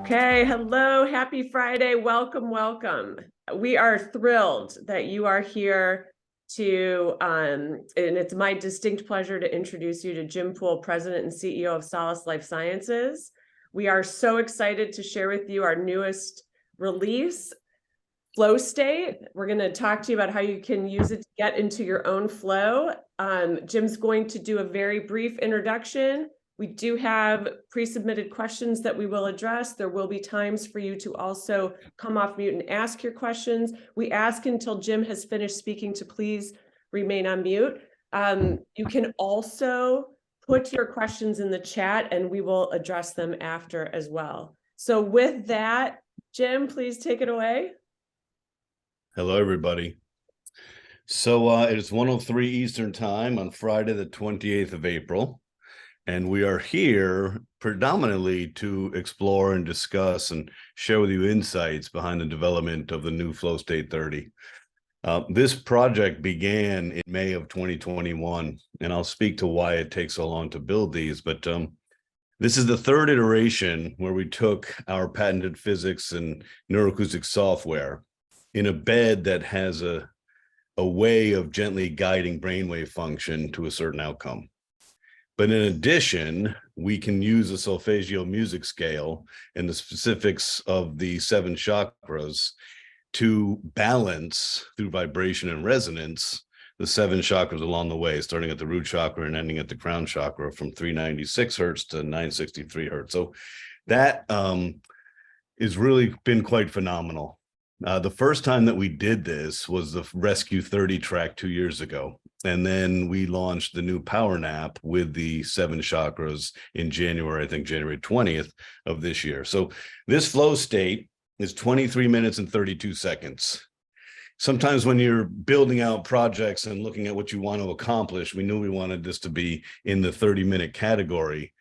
Okay, hello, happy Friday. Welcome, welcome. We are thrilled that you are here and it's my distinct pleasure to introduce you to Jim Poole, President and CEO of Solace Lifesciences. We are so excited to share with you our newest release, FlowState. We're going to talk to you about how you can use it to get into your own flow. Jim's going to do a very brief introduction. We do have pre-submitted questions that we will address. There will be times for you to also come off mute and ask your questions. We ask until Jim has finished speaking to please remain on mute. You can also put your questions in the chat and we will address them after as well. So with that, Jim, please take it away. Hello, everybody. So it is 1:03 Eastern Time on Friday, the 28th of April. And we are here predominantly to explore and discuss and share with you insights behind the development of the new FlowState 30. This project began in May of 2021, and I'll speak to why it takes so long to build these. But this is the third iteration where we took our patented physics and neuroacoustic software in a bed that has a way of gently guiding brainwave function to a certain outcome. But in addition, we can use a solfeggio music scale and the specifics of the 7 chakras to balance through vibration and resonance the 7 chakras along the way, starting at the root chakra and ending at the crown chakra from 396 hertz to 963 hertz. So that has really been quite phenomenal. The first time that we did this was the Rescue 30 track 2 years ago. And then we launched the new PowerNap with the 7 chakras in January, I think January 20th of this year. So this flow state is 23 minutes and 32 seconds. Sometimes when you're building out projects and looking at what you want to accomplish, we knew we wanted this to be in the 30-minute category.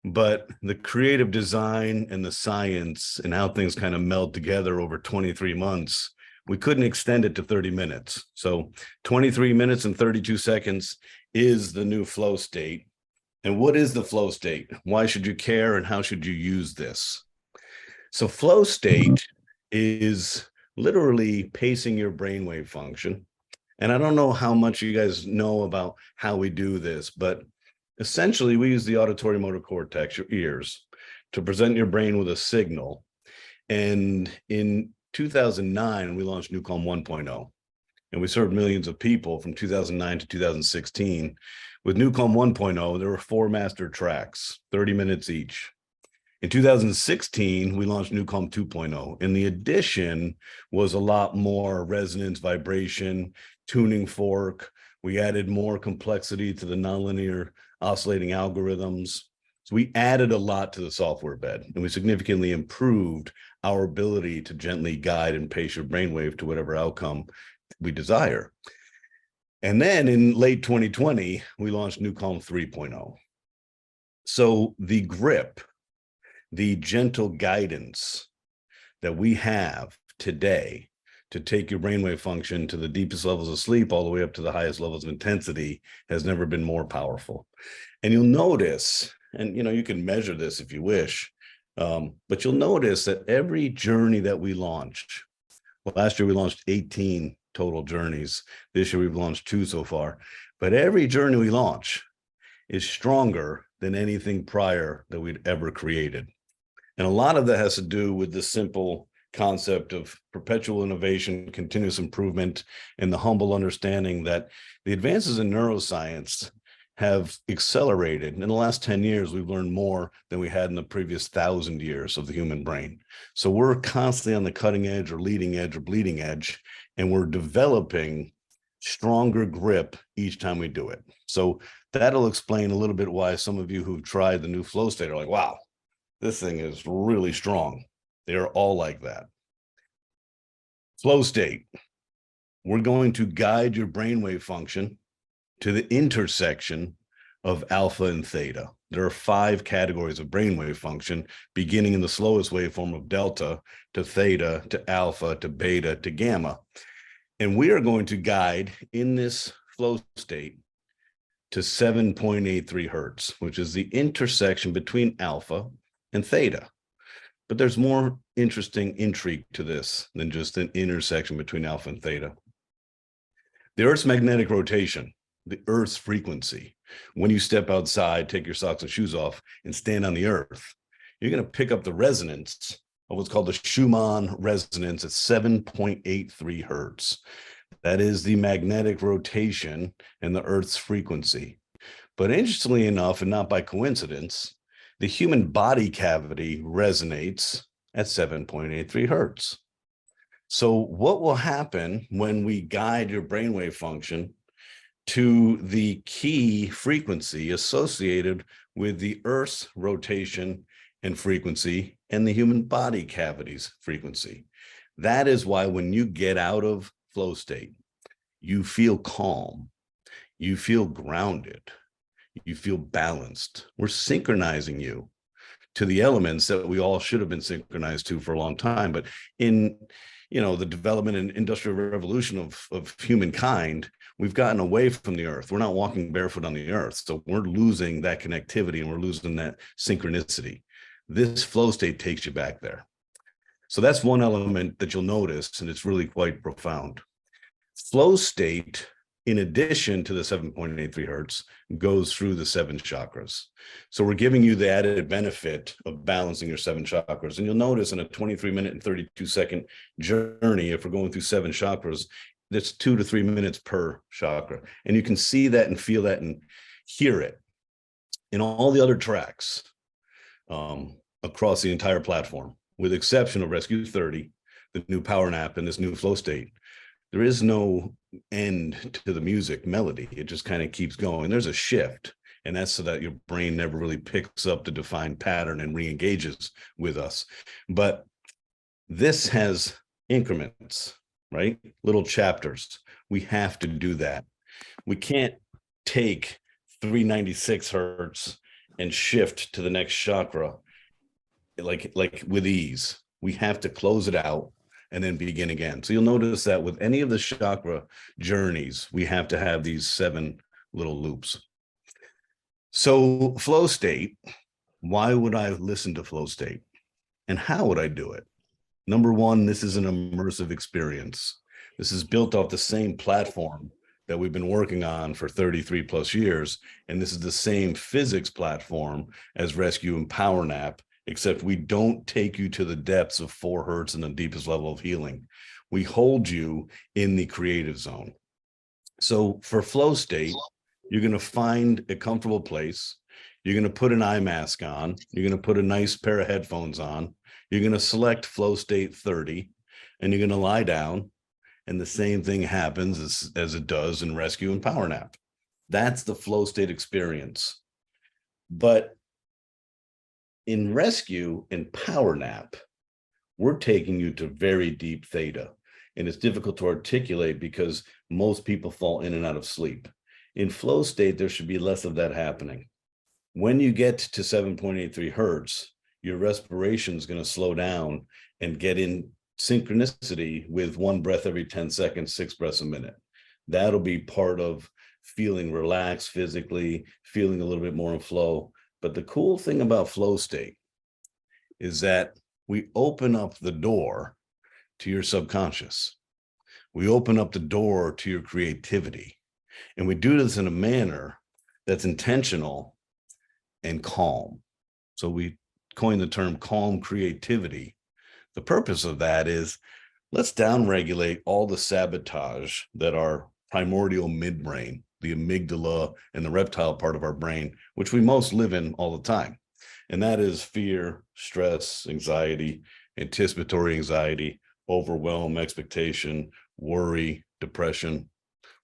But the creative design and the science and how things kind of meld together over 23 months, we couldn't extend it to 30 minutes. So 23 minutes and 32 seconds is the new flow state. And what is the flow state? Why should you care and how should you use this? So flow state is literally pacing your brainwave function. And I don't know how much you guys know about how we do this, but essentially, we use the auditory motor cortex, your ears, to present your brain with a signal. And in 2009, we launched NuCalm 1.0, and we served millions of people from 2009 to 2016. With NuCalm 1.0, there were 4 master tracks, 30 minutes each. In 2016, we launched NuCalm 2.0, and the addition was a lot more resonance, vibration, tuning fork. We added more complexity to the nonlinear oscillating algorithms. So we added a lot to the software bed, and we significantly improved our ability to gently guide and pace your brainwave to whatever outcome we desire. And then in late 2020, we launched NuCalm 3.0. So the grip, the gentle guidance that we have today to take your brainwave function to the deepest levels of sleep all the way up to the highest levels of intensity has never been more powerful. And you'll notice, and you can measure this if you wish, but you'll notice that every journey that we launch, well, last year we launched 18 total journeys. This year we've launched 2 so far, but every journey we launch is stronger than anything prior that we'd ever created. And a lot of that has to do with the simple concept of perpetual innovation, continuous improvement, and the humble understanding that the advances in neuroscience have accelerated. In the last 10 years, we've learned more than we had in the previous 1,000 years of the human brain. So we're constantly on the cutting edge or leading edge or bleeding edge, and we're developing stronger grip each time we do it. So that'll explain a little bit why some of you who've tried the new flow state are like, wow, this thing is really strong. They're all like that. Flow state. We're going to guide your brainwave function to the intersection of alpha and theta. There are 5 categories of brainwave function, beginning in the slowest waveform of delta to theta to alpha to beta to gamma. And we are going to guide in this flow state to 7.83 hertz, which is the intersection between alpha and theta. But there's more interesting intrigue to this than just an intersection between alpha and theta. The Earth's magnetic rotation, the Earth's frequency. When you step outside, take your socks and shoes off, and stand on the Earth, you're going to pick up the resonance of what's called the Schumann resonance at 7.83 hertz. That is the magnetic rotation and the Earth's frequency. But interestingly enough, and not by coincidence, the human body cavity resonates at 7.83 hertz. So what will happen when we guide your brainwave function to the key frequency associated with the Earth's rotation and frequency and the human body cavity's frequency? That is why when you get out of flow state, you feel calm, you feel grounded, you feel balanced. We're synchronizing you to the elements that we all should have been synchronized to for a long time. But in the development and industrial revolution of humankind, we've gotten away from the Earth. We're not walking barefoot on the Earth. So we're losing that connectivity and we're losing that synchronicity. This flow state takes you back there. So that's one element that you'll notice, and it's really quite profound. Flow state, in addition to the 7.83 hertz, goes through the 7 chakras. So we're giving you the added benefit of balancing your 7 chakras. And you'll notice in a 23-minute and 32-second journey, if we're going through 7 chakras, that's 2 to 3 minutes per chakra. And you can see that and feel that and hear it in all the other tracks across the entire platform, with the exception of Rescue 30, the new PowerNap, and this new flow state. There is no end to the music melody. It just kind of keeps going. There's a shift, and that's so that your brain never really picks up the defined pattern and re-engages with us. But this has increments, right? Little chapters. We have to do that. We can't take 396 hertz and shift to the next chakra like with ease. We have to close it out and then begin again. So you'll notice that with any of the chakra journeys, we have to have these 7 little loops. So flow state, why would I listen to flow state? And how would I do it? Number one, this is an immersive experience. This is built off the same platform that we've been working on for 33 plus years. And this is the same physics platform as Rescue and PowerNap, except we don't take you to the depths of 4 hertz and the deepest level of healing. We hold you in the creative zone. So for flow state, you're going to find a comfortable place. You're going to put an eye mask on. You're going to put a nice pair of headphones on. You're going to select FlowState 30, and you're going to lie down. And the same thing happens as it does in Rescue and PowerNap. That's the flow state experience. But in Rescue and PowerNap, we're taking you to very deep theta, and it's difficult to articulate because most people fall in and out of sleep. In flow state, there should be less of that happening. When you get to 7.83 hertz, your respiration is going to slow down and get in synchronicity with 1 breath every 10 seconds, 6 breaths a minute. That'll be part of feeling relaxed physically, feeling a little bit more in flow. But the cool thing about flow state is that we open up the door to your subconscious. We open up the door to your creativity. And we do this in a manner that's intentional and calm. So we coined the term calm creativity. The purpose of that is let's downregulate all the sabotage that our primordial midbrain, the amygdala and the reptile part of our brain, which we most live in all the time. And that is fear, stress, anxiety, anticipatory anxiety, overwhelm, expectation, worry, depression.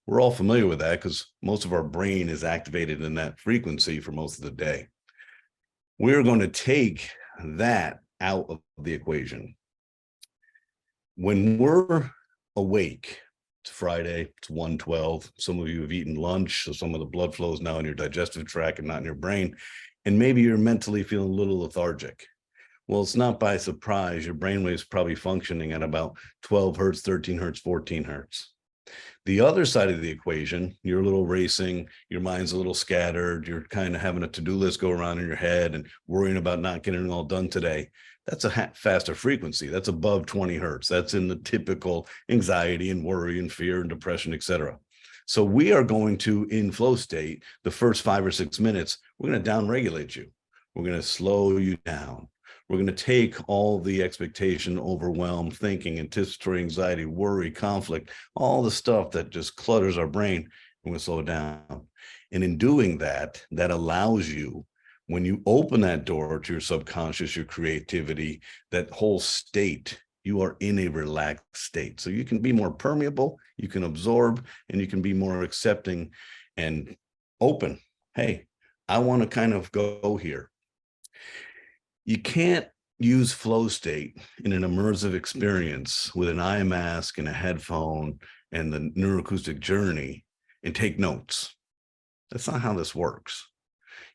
We're all familiar with that because most of our brain is activated in that frequency for most of the day. We're going to take that out of the equation. When we're awake, it's Friday, it's 1:12. Some of you have eaten lunch, so some of the blood flow is now in your digestive tract and not in your brain. And maybe you're mentally feeling a little lethargic. Well, it's not by surprise. Your brainwave's probably functioning at about 12 hertz, 13 hertz, 14 hertz. The other side of the equation, you're a little racing, your mind's a little scattered, you're kind of having a to-do list go around in your head and worrying about not getting it all done today. That's a faster frequency. That's above 20 hertz. That's in the typical anxiety and worry and fear and depression, etc. So we are going to, in flow state, the first 5 or 6 minutes, we're going to downregulate you. We're going to slow you down. We're going to take all the expectation, overwhelm, thinking, anticipatory anxiety, worry, conflict, all the stuff that just clutters our brain. We're going to slow it down. And in doing that, that allows you, when you open that door to your subconscious, your creativity, that whole state, you are in a relaxed state. So you can be more permeable, you can absorb, and you can be more accepting and open. Hey, I want to kind of go here. You can't use flow state in an immersive experience with an eye mask and a headphone and the neuroacoustic journey and take notes. That's not how this works.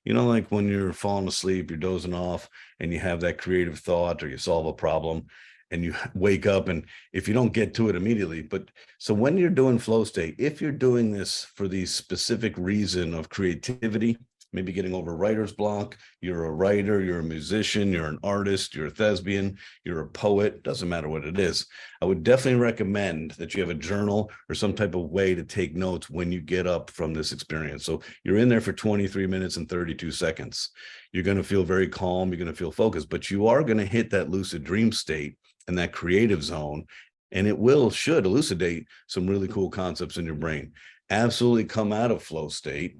You know, like when you're falling asleep, you're dozing off and you have that creative thought or you solve a problem and you wake up, and if you don't get to it immediately, but so when you're doing flow state, if you're doing this for the specific reason of creativity, maybe getting over writer's block, you're a writer, you're a musician, you're an artist, you're a thespian, you're a poet, doesn't matter what it is. I would definitely recommend that you have a journal or some type of way to take notes when you get up from this experience. So you're in there for 23 minutes and 32 seconds. You're going to feel very calm, you're going to feel focused, but you are going to hit that lucid dream state and that creative zone, and it should elucidate some really cool concepts in your brain. Absolutely come out of flow state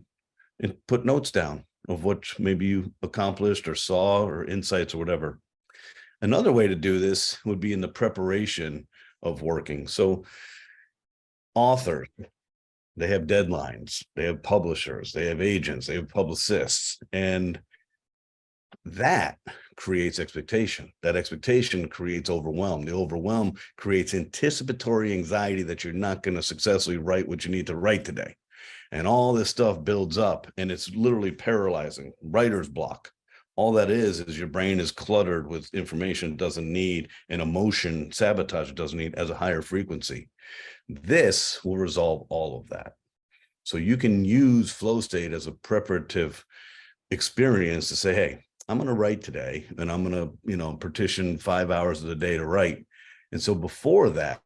and put notes down of what maybe you accomplished or saw or insights or whatever. Another way to do this would be in the preparation of working. So authors, they have deadlines, they have publishers, they have agents, they have publicists, and that creates expectation. That expectation creates overwhelm. The overwhelm creates anticipatory anxiety that you're not going to successfully write what you need to write today. And all this stuff builds up and it's literally paralyzing. Writer's block. All that is your brain is cluttered with information it doesn't need, and emotion sabotage it doesn't need as a higher frequency. This will resolve all of that. So you can use flow state as a preparative experience to say, hey, I'm going to write today and I'm going to, partition 5 hours of the day to write. And so before that,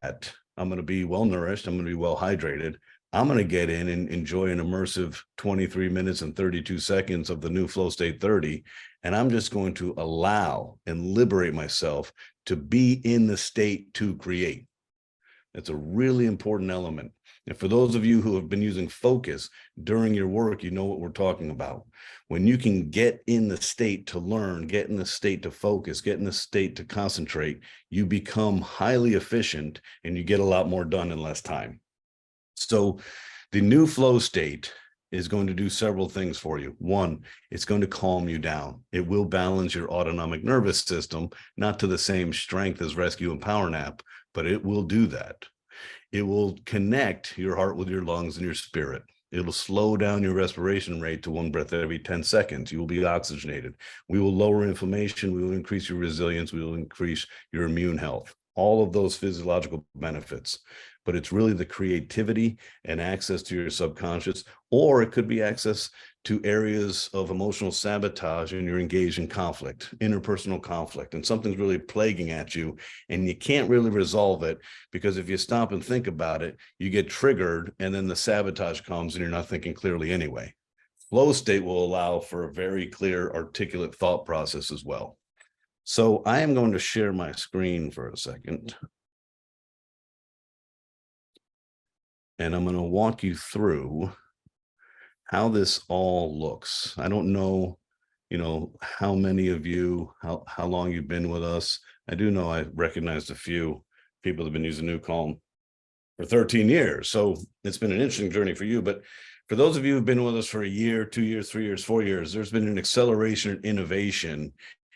I'm going to be well nourished. I'm going to be well hydrated. I'm going to get in and enjoy an immersive 23 minutes and 32 seconds of the new Flow State 30. And I'm just going to allow and liberate myself to be in the state to create. That's a really important element. And for those of you who have been using focus during your work, you know what we're talking about. When you can get in the state to learn, get in the state to focus, get in the state to concentrate, you become highly efficient and you get a lot more done in less time. So the new flow state is going to do several things for you. One, it's going to calm you down. It will balance your autonomic nervous system, not to the same strength as rescue and PowerNap, but it will do that. It will connect your heart with your lungs and your spirit. It'll slow down your respiration rate to 1 breath every 10 seconds. You will be oxygenated. We will lower inflammation. We will increase your resilience. We will increase your immune health. All of those physiological benefits. But it's really the creativity and access to your subconscious, or it could be access to areas of emotional sabotage and you're engaged in conflict, interpersonal conflict, and something's really plaguing at you and you can't really resolve it because if you stop and think about it, you get triggered and then the sabotage comes and you're not thinking clearly anyway. Flow state will allow for a very clear, articulate thought process as well. So I am going to share my screen for a second. And I'm going to walk you through how this all looks. I don't know, how many of you, how long you've been with us. I do know I recognized a few people that have been using NuCalm for 13 years. So it's been an interesting journey for you. But for those of you who've been with us for a year, 2 years, 3 years, 4 years, there's been an acceleration in innovation.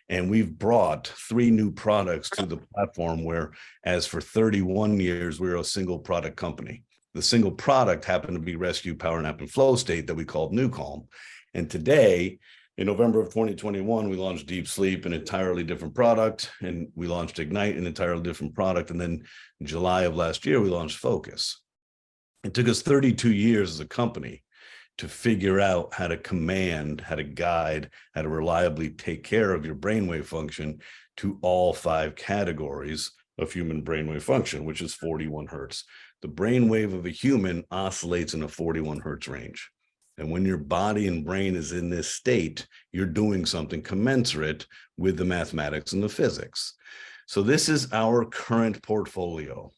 And we've brought 3 new products to the platform, whereas for 31 years, we were a single product company. The single product happened to be Rescue, PowerNap, and FlowState that we called NuCalm. And today, in November of 2021, we launched DeepSleep, an entirely different product, and we launched Ignite, an entirely different product. And then in July of last year, we launched Focus. It took us 32 years as a company to figure out how to command, how to guide, how to reliably take care of your brainwave function to all 5 categories of human brainwave function, which is 41 hertz. The brainwave of a human oscillates in a 41 hertz range. And when your body and brain is in this state, you're doing something commensurate with the mathematics and the physics. So this is our current portfolio.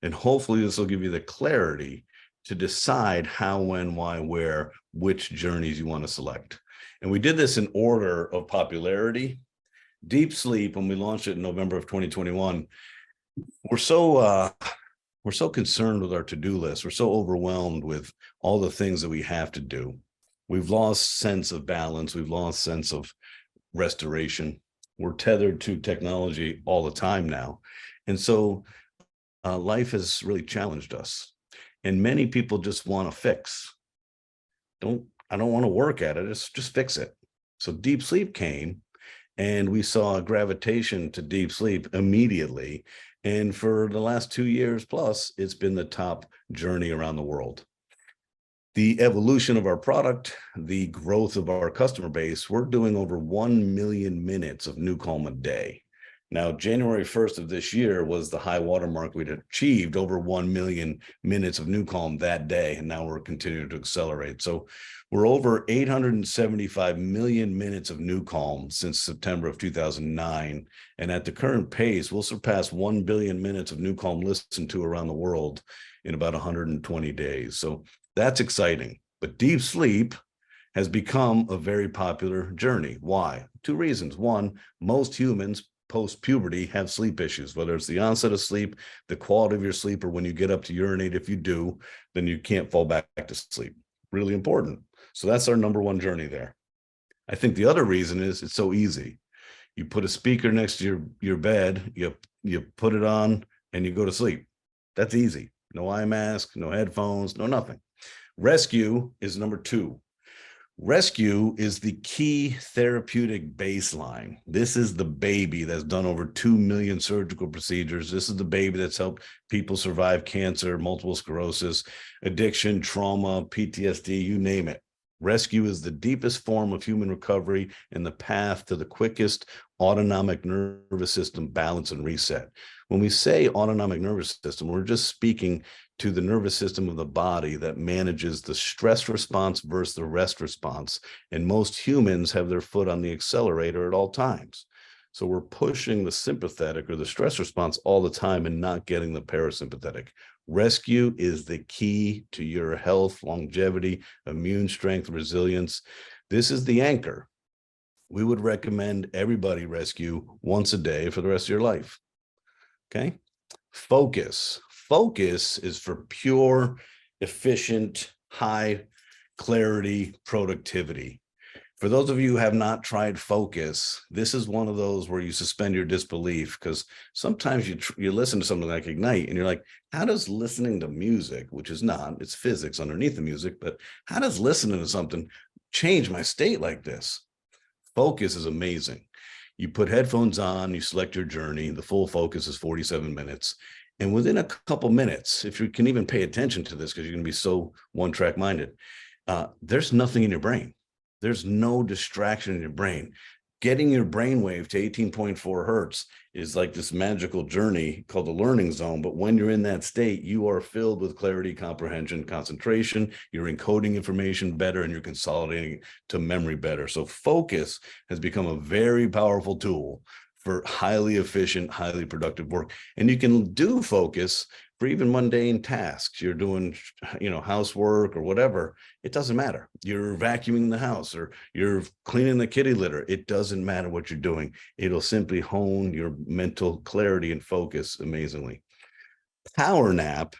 And hopefully this will give you the clarity to decide how, when, why, where, which journeys you want to select. And we did this in order of popularity. DeepSleep, when we launched it in November of 2021, we're so concerned with our to-do list. We're so overwhelmed with all the things that we have to do. We've lost sense of balance. We've lost sense of restoration. We're tethered to technology all the time now. And so life has really challenged us. And many people just want to fix. I don't want to work at it. Just fix it. So deep sleep came, and we saw a gravitation to deep sleep immediately. And for the last 2 years plus, it's been the top journey around the world. The evolution of our product, the growth of our customer base, we're doing over 1 million minutes of NuCalm a day. Now, January 1st of this year was the high watermark. We'd achieved over 1 million minutes of NuCalm that day, and now we're continuing to accelerate. So we're over 875 million minutes of NuCalm since September of 2009. And at the current pace, we'll surpass 1 billion minutes of NuCalm listened to around the world in about 120 days. So that's exciting. But deep sleep has become a very popular journey. Why? 2 reasons. One, most humans post-puberty have sleep issues, whether it's the onset of sleep, the quality of your sleep, or when you get up to urinate. If you do, then you can't fall back to sleep. Really important. So that's our number 1 journey there. I think the other reason is it's so easy. You put a speaker next to your bed, you put it on, and you go to sleep. That's easy. No eye mask, no headphones, no nothing. Rescue is number 2. Rescue is the key therapeutic baseline. This is the baby that's done over 2 million surgical procedures. This is the baby that's helped people survive cancer, multiple sclerosis, addiction, trauma, PTSD, you name it. Rescue is the deepest form of human recovery and the path to the quickest autonomic nervous system balance and reset. When we say autonomic nervous system, we're just speaking to the nervous system of the body that manages the stress response versus the rest response. And most humans have their foot on the accelerator at all times. So we're pushing the sympathetic or the stress response all the time and not getting the parasympathetic. Rescue is the key to your health, longevity, immune strength, resilience. This is the anchor. We would recommend everybody rescue once a day for the rest of your life. Okay? Focus. Focus is for pure, efficient, high clarity productivity. For those of you who have not tried focus, this is one of those where you suspend your disbelief, because sometimes you listen to something like Ignite and you're like, how does listening to music, which is not, it's physics underneath the music, but how does listening to something change my state like this? Focus is amazing. You put headphones on, you select your journey. The full focus is 47 minutes. And within a couple minutes, if you can even pay attention to this, because you're going to be so one-track minded, there's nothing in your brain. There's no distraction in your brain. Getting your brainwave to 18.4 hertz is like this magical journey called the learning zone. But when you're in that state, you are filled with clarity, comprehension, concentration. You're encoding information better and you're consolidating to memory better. So focus has become a very powerful tool for highly efficient, highly productive work. And you can do focus for even mundane tasks. You're doing, housework or whatever. It doesn't matter. You're vacuuming the house or you're cleaning the kitty litter. It doesn't matter what you're doing. It'll simply hone your mental clarity and focus amazingly. PowerNap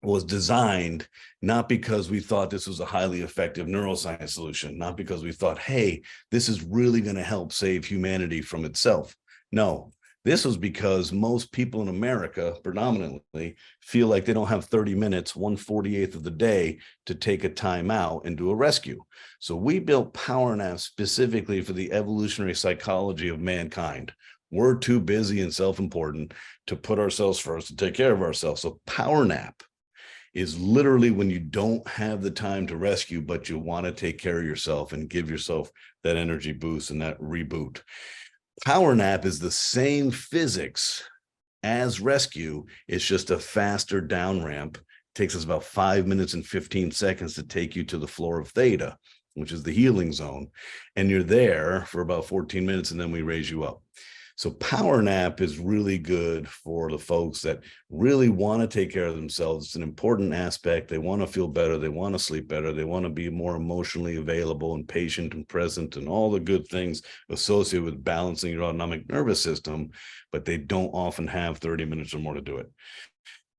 was designed not because we thought this was a highly effective neuroscience solution, not because we thought, hey, this is really going to help save humanity from itself. No, this was because most people in America predominantly feel like they don't have 30 minutes, 1/48 of the day to take a time out and do a rescue. So we built PowerNap specifically for the evolutionary psychology of mankind. We're too busy and self-important to put ourselves first, to take care of ourselves. So PowerNap is literally when you don't have the time to rescue, but you want to take care of yourself and give yourself that energy boost and that reboot. PowerNap is the same physics as rescue. It's just a faster down ramp. It takes us about 5 minutes and 15 seconds to take you to the floor of theta, which is the healing zone. And you're there for about 14 minutes, and then we raise you up. So PowerNap is really good for the folks that really want to take care of themselves. It's an important aspect. They want to feel better. They want to sleep better. They want to be more emotionally available and patient and present and all the good things associated with balancing your autonomic nervous system, but they don't often have 30 minutes or more to do it.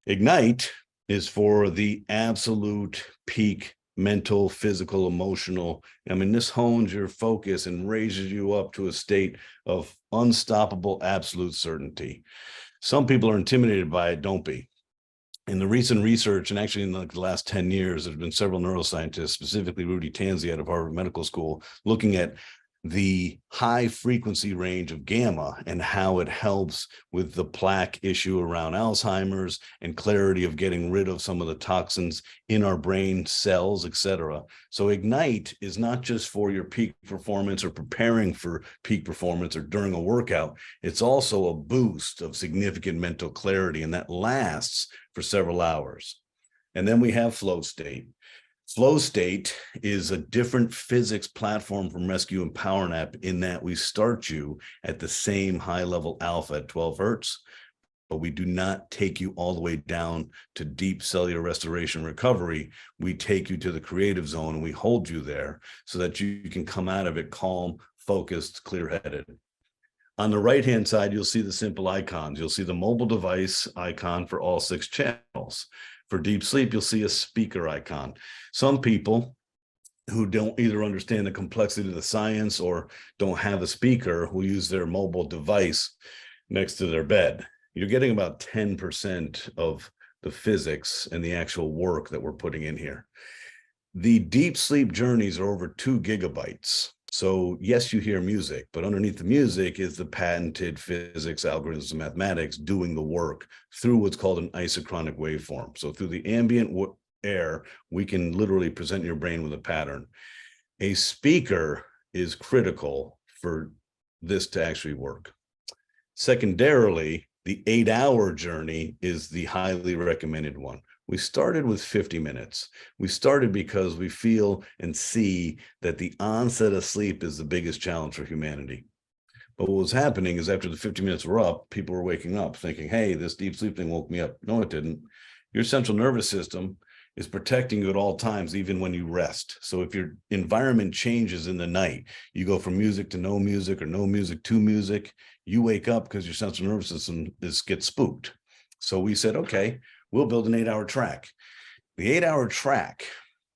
Ignite is for the absolute peak mental, physical, emotional. I mean, this hones your focus and raises you up to a state of unstoppable, absolute certainty. Some people are intimidated by it. Don't be. In the recent research, and actually in the last 10 years, there's been several neuroscientists, specifically Rudy Tanzi out of Harvard Medical School, looking at the high frequency range of gamma and how it helps with the plaque issue around Alzheimer's and clarity of getting rid of some of the toxins in our brain cells, etc. So Ignite is not just for your peak performance or preparing for peak performance or during a workout. It's also a boost of significant mental clarity, and that lasts for several hours. And then we have FlowState. FlowState is a different physics platform from Rescue and PowerNap in that we start you at the same high-level alpha at 12 hertz, but we do not take you all the way down to deep cellular restoration recovery. We take you to the creative zone and we hold you there so that you can come out of it calm, focused, clear-headed. On the right-hand side, you'll see the simple icons. You'll see the mobile device icon for all 6 channels. For deep sleep, you'll see a speaker icon. Some people who don't either understand the complexity of the science or don't have a speaker will use their mobile device next to their bed. You're getting about 10% of the physics and the actual work that we're putting in here. The deep sleep journeys are over 2 gigabytes. So yes, you hear music, but underneath the music is the patented physics, algorithms, and mathematics doing the work through what's called an isochronic waveform. So through the ambient air, we can literally present your brain with a pattern. A speaker is critical for this to actually work. Secondarily, the 8-hour journey is the highly recommended one. We started with 50 minutes. We started because we feel and see that the onset of sleep is the biggest challenge for humanity. But what was happening is after the 50 minutes were up, people were waking up thinking, hey, this deep sleep thing woke me up. No, it didn't. Your central nervous system is protecting you at all times, even when you rest. So if your environment changes in the night, you go from music to no music or no music to music, you wake up because your central nervous system gets spooked. So we said, okay, we'll build an 8-hour track. The 8-hour track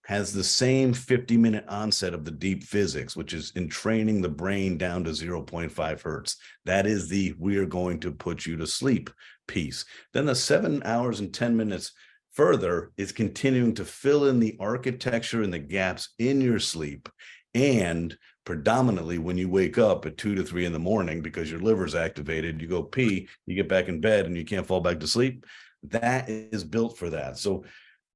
has the same 50-minute onset of the deep physics, which is entraining the brain down to 0.5 hertz. That is the we are going to put you to sleep piece. Then the 7 hours and 10 minutes further is continuing to fill in the architecture and the gaps in your sleep. And predominantly when you wake up at 2 to 3 in the morning because your liver's activated, you go pee, you get back in bed and you can't fall back to sleep. That is built for that. So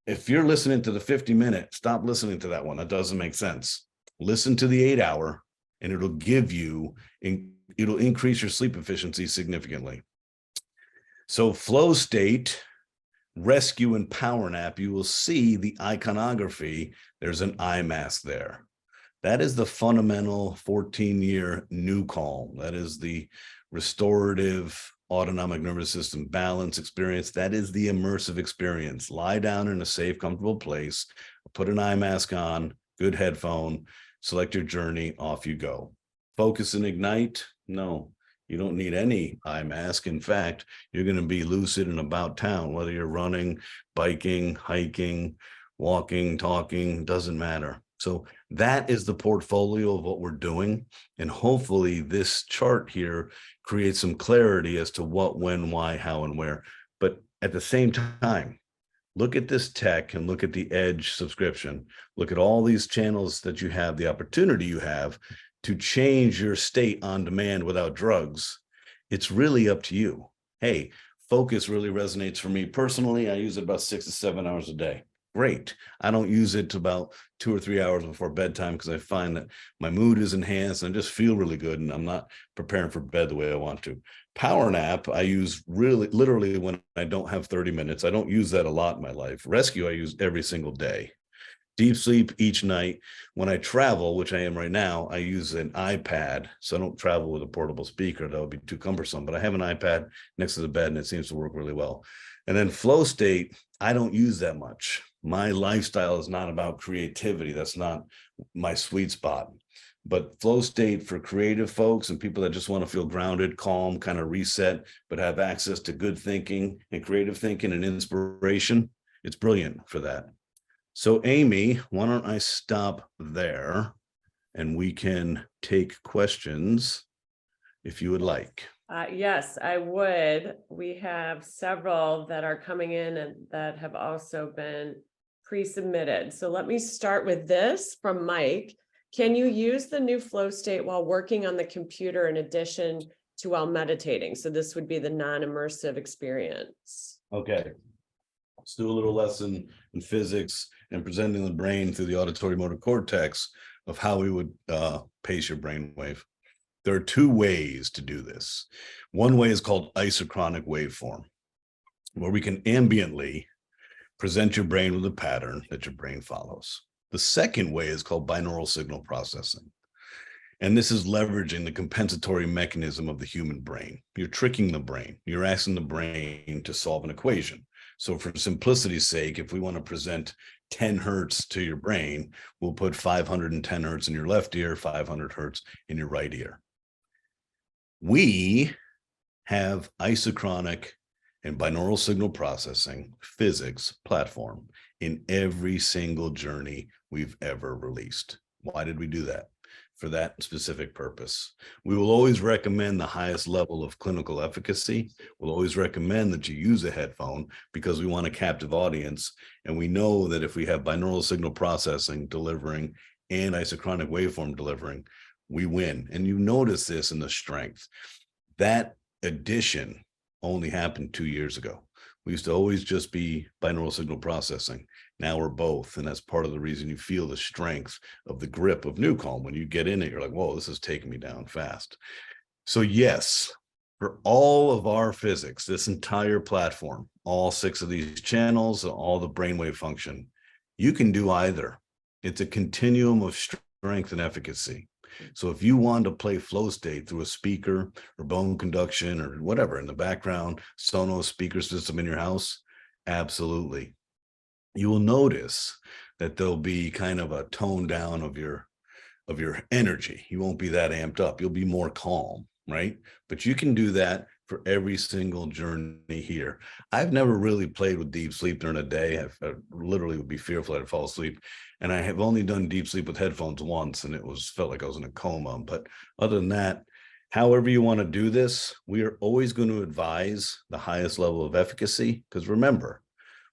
if you're listening to the 50-minute, stop listening to that one. That doesn't make sense. Listen to the 8-hour and it'll give you, it'll increase your sleep efficiency significantly. So FlowState, Rescue, and PowerNap, you will see the iconography. There's an eye mask there. That is the fundamental 14-year NuCalm. That is the restorative autonomic nervous system balance experience. That is the immersive experience. Lie down in a safe, comfortable place, put an eye mask on, good headphone, select your journey, off you go. Focus and ignite? No, you don't need any eye mask. In fact, you're going to be lucid and about town, whether you're running, biking, hiking, walking, talking, doesn't matter. So that is the portfolio of what we're doing. And hopefully this chart here creates some clarity as to what, when, why, how, and where. But at the same time, look at this tech and look at the Edge subscription. Look at all these channels that you have, the opportunity you have to change your state on demand without drugs. It's really up to you. Hey, focus really resonates for me personally. I use it about 6 to 7 hours a day. Great. I don't use it to about 2 or 3 hours before bedtime because I find that my mood is enhanced and I just feel really good and I'm not preparing for bed the way I want to. PowerNap, I use really literally when I don't have 30 minutes. I don't use that a lot in my life. Rescue, I use every single day. Deep sleep each night. When I travel, which I am right now, I use an iPad. So I don't travel with a portable speaker. That would be too cumbersome. But I have an iPad next to the bed and it seems to work really well. And then FlowState, I don't use that much. My lifestyle is not about creativity. That's not my sweet spot. But FlowState for creative folks and people that just want to feel grounded, calm, kind of reset, but have access to good thinking and creative thinking and inspiration, it's brilliant for that. So Amy, why don't I stop there and we can take questions if you would like. Yes, I would. We have several that are coming in and that have also been pre-submitted. So let me start with this from Mike. Can you use the new FlowState while working on the computer in addition to while meditating? So this would be the non-immersive experience. Okay. Let's do a little lesson in physics and presenting the brain through the auditory motor cortex of how we would pace your brainwave. There are two ways to do this. One way is called isochronic waveform, where we can ambiently present your brain with a pattern that your brain follows. The second way is called binaural signal processing. And this is leveraging the compensatory mechanism of the human brain. You're tricking the brain. You're asking the brain to solve an equation. So for simplicity's sake, if we want to present 10 hertz to your brain, we'll put 510 hertz in your left ear, 500 hertz in your right ear. We have isochronic and binaural signal processing physics platform in every single journey we've ever released. Why did we do that? For that specific purpose. We will always recommend the highest level of clinical efficacy. We'll always recommend that you use a headphone because we want a captive audience. And we know that if we have binaural signal processing delivering and isochronic waveform delivering, we win. And you notice this in the strength. That addition only happened 2 years ago. We used to always just be binaural signal processing. Now we're both. And that's part of the reason you feel the strength of the grip of NuCalm. When you get in it, you're like, whoa, this is taking me down fast. So yes, for all of our physics, this entire platform, all 6 of these channels, all the brainwave function, you can do either. It's a continuum of strength and efficacy. So if you want to play FlowState through a speaker or bone conduction or whatever in the background, Sonos speaker system in your house, absolutely. You will notice that there'll be kind of a tone down of your energy. You won't be that amped up. You'll be more calm, right? But you can do that for every single journey here. I've never really played with deep sleep during a day. I literally would be fearful I'd fall asleep. And I have only done deep sleep with headphones once, and it felt like I was in a coma. But other than that, however you want to do this, we are always going to advise the highest level of efficacy. Because remember,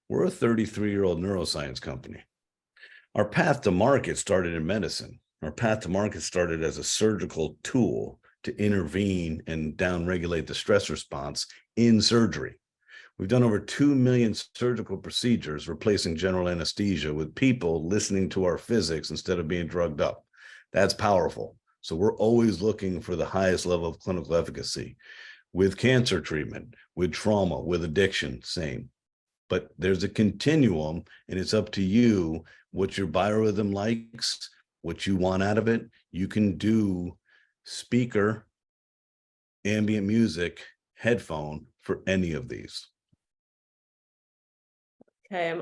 we're a 33-year-old neuroscience company. Our path to market started in medicine. Our path to market started as a surgical tool to intervene and downregulate the stress response in surgery. We've done over 2 million surgical procedures, replacing general anesthesia with people listening to our physics instead of being drugged up. That's powerful. So we're always looking for the highest level of clinical efficacy with cancer treatment, with trauma, with addiction, same. But there's a continuum, and it's up to you what your biorhythm likes, what you want out of it. You can do speaker, ambient music, headphone for any of these. Okay,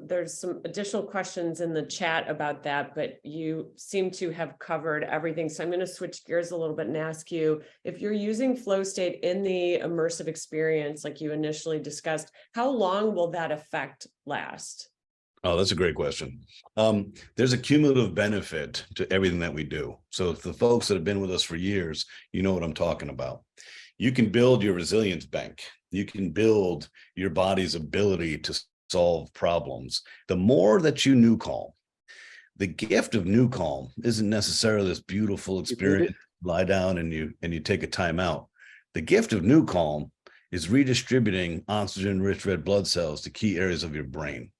there's some additional questions in the chat about that, but you seem to have covered everything. So I'm going to switch gears a little bit and ask you, if you're using FlowState in the immersive experience, like you initially discussed, how long will that effect last? Oh, that's a great question. There's a cumulative benefit to everything that we do. So if the folks that have been with us for years, you know what I'm talking about. You can build your resilience bank. You can build your body's ability to solve problems. The more that you NuCalm, the gift of NuCalm isn't necessarily this beautiful experience, lie down and you take a time out. The gift of NuCalm is redistributing oxygen-rich red blood cells to key areas of your brain.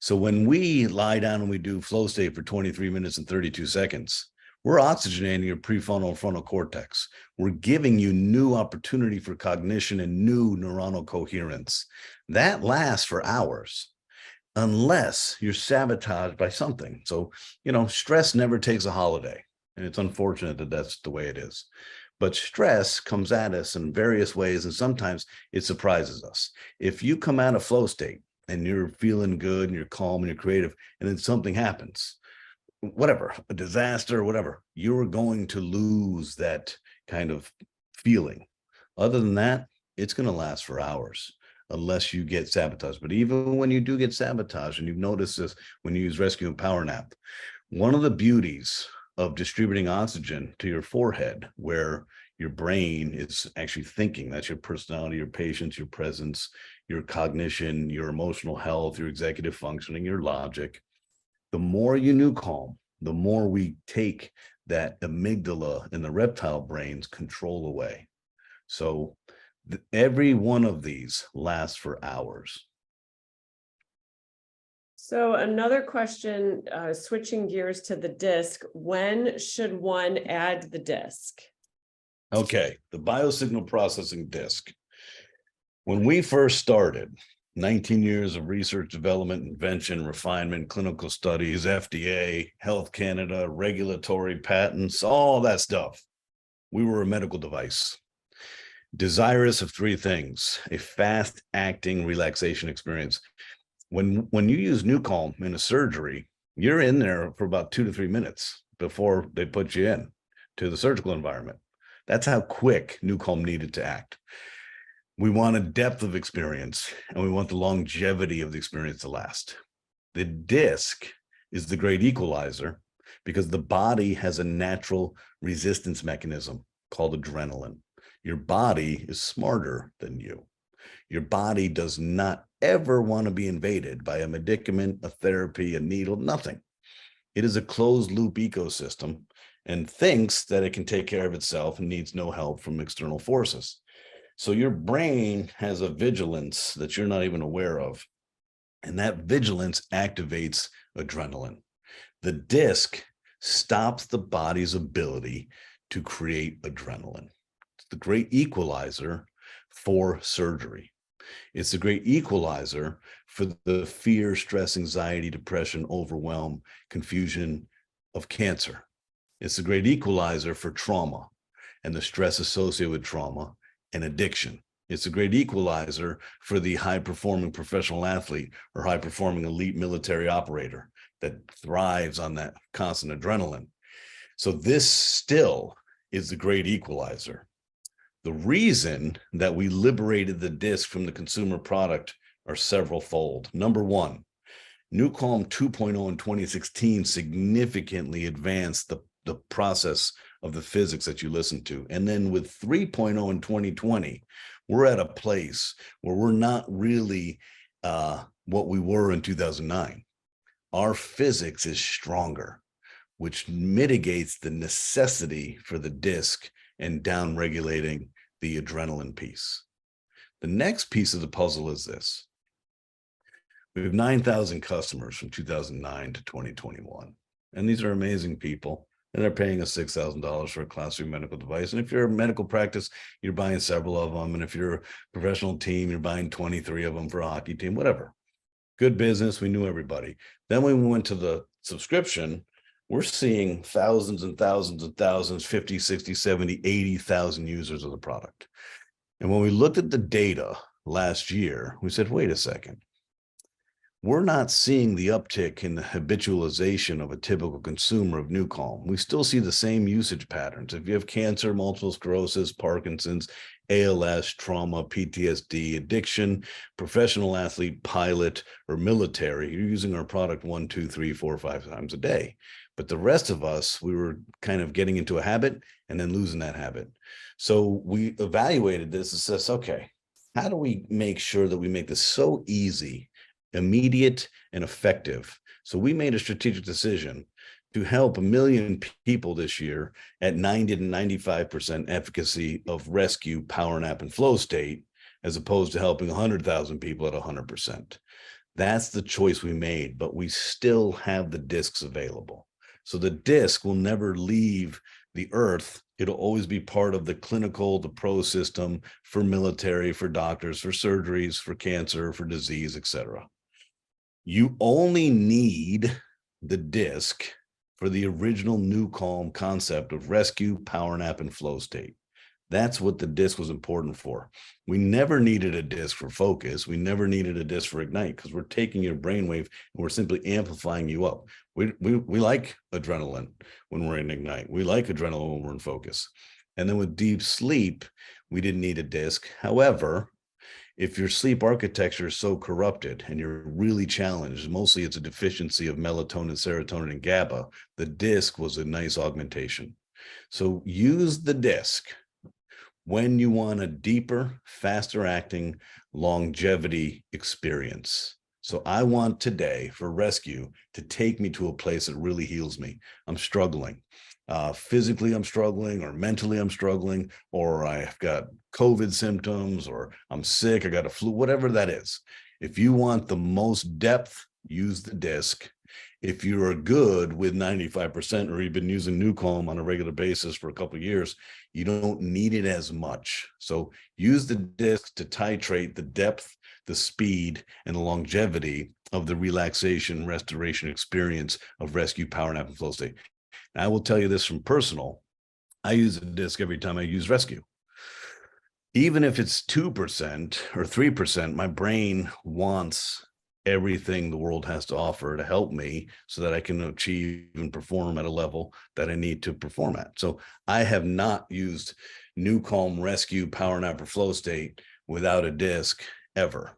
So when we lie down and we do flow state for 23 minutes and 32 seconds, we're oxygenating your prefrontal and frontal cortex. We're giving you new opportunity for cognition and new neuronal coherence. That lasts for hours, unless you're sabotaged by something. So, stress never takes a holiday. And it's unfortunate that that's the way it is. But stress comes at us in various ways, and sometimes it surprises us. If you come out of flow state and you're feeling good and you're calm and you're creative, and then something happens, whatever, a disaster or whatever, you're going to lose that kind of feeling. Other than that, it's going to last for hours unless you get sabotaged. But even when you do get sabotaged, and you've noticed this when you use rescue and PowerNap, one of the beauties of distributing oxygen to your forehead, where your brain is actually thinking, that's your personality, your patience, your presence, your cognition, your emotional health, your executive functioning, your logic. The more you NuCalm, the more we take that amygdala and the reptile brain's control away. So every one of these lasts for hours. So another question, switching gears to the disc, when should one add the disc? Okay, the biosignal processing disc. When we first started, 19 years of research, development, invention, refinement, clinical studies, FDA, Health Canada, regulatory patents, all that stuff. We were a medical device, desirous of three things: a fast-acting relaxation experience. When you use NuCalm in a surgery, you're in there for about 2 to 3 minutes before they put you in to the surgical environment. That's how quick NuCalm needed to act. We want a depth of experience, and we want the longevity of the experience to last. The disc is the great equalizer because the body has a natural resistance mechanism called adrenaline. Your body is smarter than you. Your body does not ever want to be invaded by a medicament, a therapy, a needle, nothing. It is a closed loop ecosystem and thinks that it can take care of itself and needs no help from external forces. So your brain has a vigilance that you're not even aware of. And that vigilance activates adrenaline. The disc stops the body's ability to create adrenaline. It's the great equalizer for surgery. It's a great equalizer for the fear, stress, anxiety, depression, overwhelm, confusion of cancer. It's a great equalizer for trauma and the stress associated with trauma and addiction. It's a great equalizer for the high-performing professional athlete or high-performing elite military operator that thrives on that constant adrenaline. So this still is the great equalizer. The reason that we liberated the disc from the consumer product are several-fold. Number one, NuCalm 2.0 in 2016 significantly advanced the process of the physics that you listen to. And then with 3.0 in 2020, we're at a place where we're not really what we were in 2009. Our physics is stronger, which mitigates the necessity for the disc and down-regulating the adrenaline piece. The next piece of the puzzle is this. We have 9,000 customers from 2009 to 2021. And these are amazing people. And they're paying us $6,000 for a Class 3 medical device. And if you're a medical practice, you're buying several of them. And if you're a professional team, you're buying 23 of them for a hockey team, whatever. Good business. We knew everybody. Then when we went to the subscription, we're seeing thousands and thousands and thousands, 50, 60, 70, 80,000 users of the product. And when we looked at the data last year, we said, wait a second. We're not seeing the uptick in the habitualization of a typical consumer of NuCalm. We still see the same usage patterns. If you have cancer, multiple sclerosis, Parkinson's, ALS, trauma, PTSD, addiction, professional athlete, pilot, or military, you're using our product 1, 2, 3, 4, 5 times a day. But the rest of us, we were kind of getting into a habit and then losing that habit. So we evaluated this and says, okay, how do we make sure that we make this so easy, immediate, and effective? So we made a strategic decision to help 1 million people this year at 90 to 95% efficacy of rescue, PowerNap, and FlowState as opposed to helping 100,000 people at 100%. That's the choice we made, but we still have the discs available. So the disc will never leave the earth. It'll always be part of the clinical, the pro system for military, for doctors, for surgeries, for cancer, for disease, etc. You only need the disc for the original NuCalm concept of rescue, PowerNap, and FlowState. That's what the disc was important for. We never needed a disc for focus. We never needed a disc for ignite, because we're taking your brainwave and we're simply amplifying you up. We like adrenaline when we're in ignite. We like adrenaline when we're in focus. And then with deep sleep, we didn't need a disc. However, if your sleep architecture is so corrupted and you're really challenged, mostly it's a deficiency of melatonin, serotonin, and GABA, the disc was a nice augmentation. So use the disc when you want a deeper, faster acting longevity experience. So I want today for rescue to take me to a place that really heals me. I'm struggling. Physically, I'm struggling, or mentally, I'm struggling, or I've got COVID symptoms, or I'm sick, I got a flu, whatever that is. If you want the most depth, use the disc. If you are good with 95%, or you've been using NuCalm on a regular basis for a couple of years, you don't need it as much. So use the disc to titrate the depth, the speed, and the longevity of the relaxation, restoration experience of rescue, PowerNap, and FlowState. And I will tell you this from personal, I use a disc every time I use rescue. Even if it's 2% or 3%, my brain wants everything the world has to offer to help me so that I can achieve and perform at a level that I need to perform at. So I have not used NuCalm, rescue, PowerNap, or FlowState without a disc ever.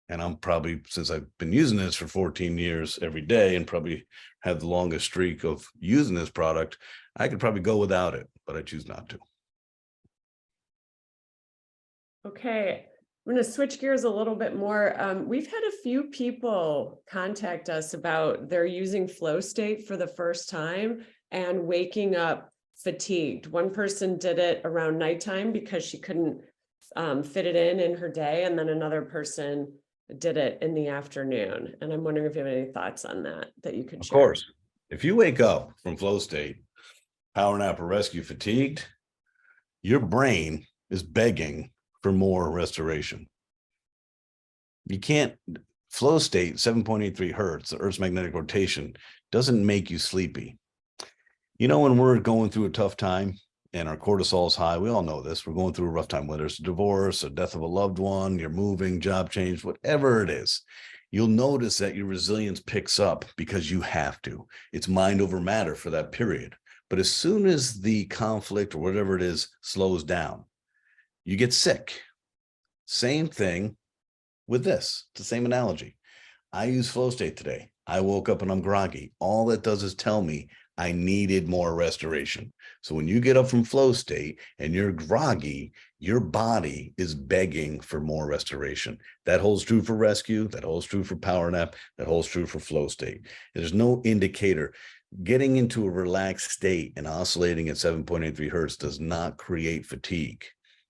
And I'm probably, since I've been using this for 14 years every day and probably have the longest streak of using this product, I could probably go without it, but I choose not to. Okay, I'm going to switch gears a little bit more. We've had a few people contact us about they're using FlowState for the first time and waking up fatigued. One person did it around nighttime because she couldn't fit it in her day, and then another person did it in the afternoon. And I'm wondering if you have any thoughts on that you could share. Of course, if you wake up from FlowState, PowerNap, or rescue fatigued, your brain is begging for more restoration. You can't, FlowState, 7.83 hertz, the Earth's magnetic rotation, doesn't make you sleepy. You know, when we're going through a tough time and our cortisol is high, we all know this, we're going through a rough time, whether it's a divorce, a death of a loved one, you're moving, job change, whatever it is, you'll notice that your resilience picks up because you have to. It's mind over matter for that period. But as soon as the conflict or whatever it is slows down, you get sick. Same thing with this. It's the same analogy. I use FlowState today. I woke up and I'm groggy. All that does is tell me I needed more restoration. So when you get up from FlowState and you're groggy, your body is begging for more restoration. That holds true for rescue. That holds true for PowerNap. That holds true for FlowState. There's no indicator. Getting into a relaxed state and oscillating at 7.83 hertz does not create fatigue.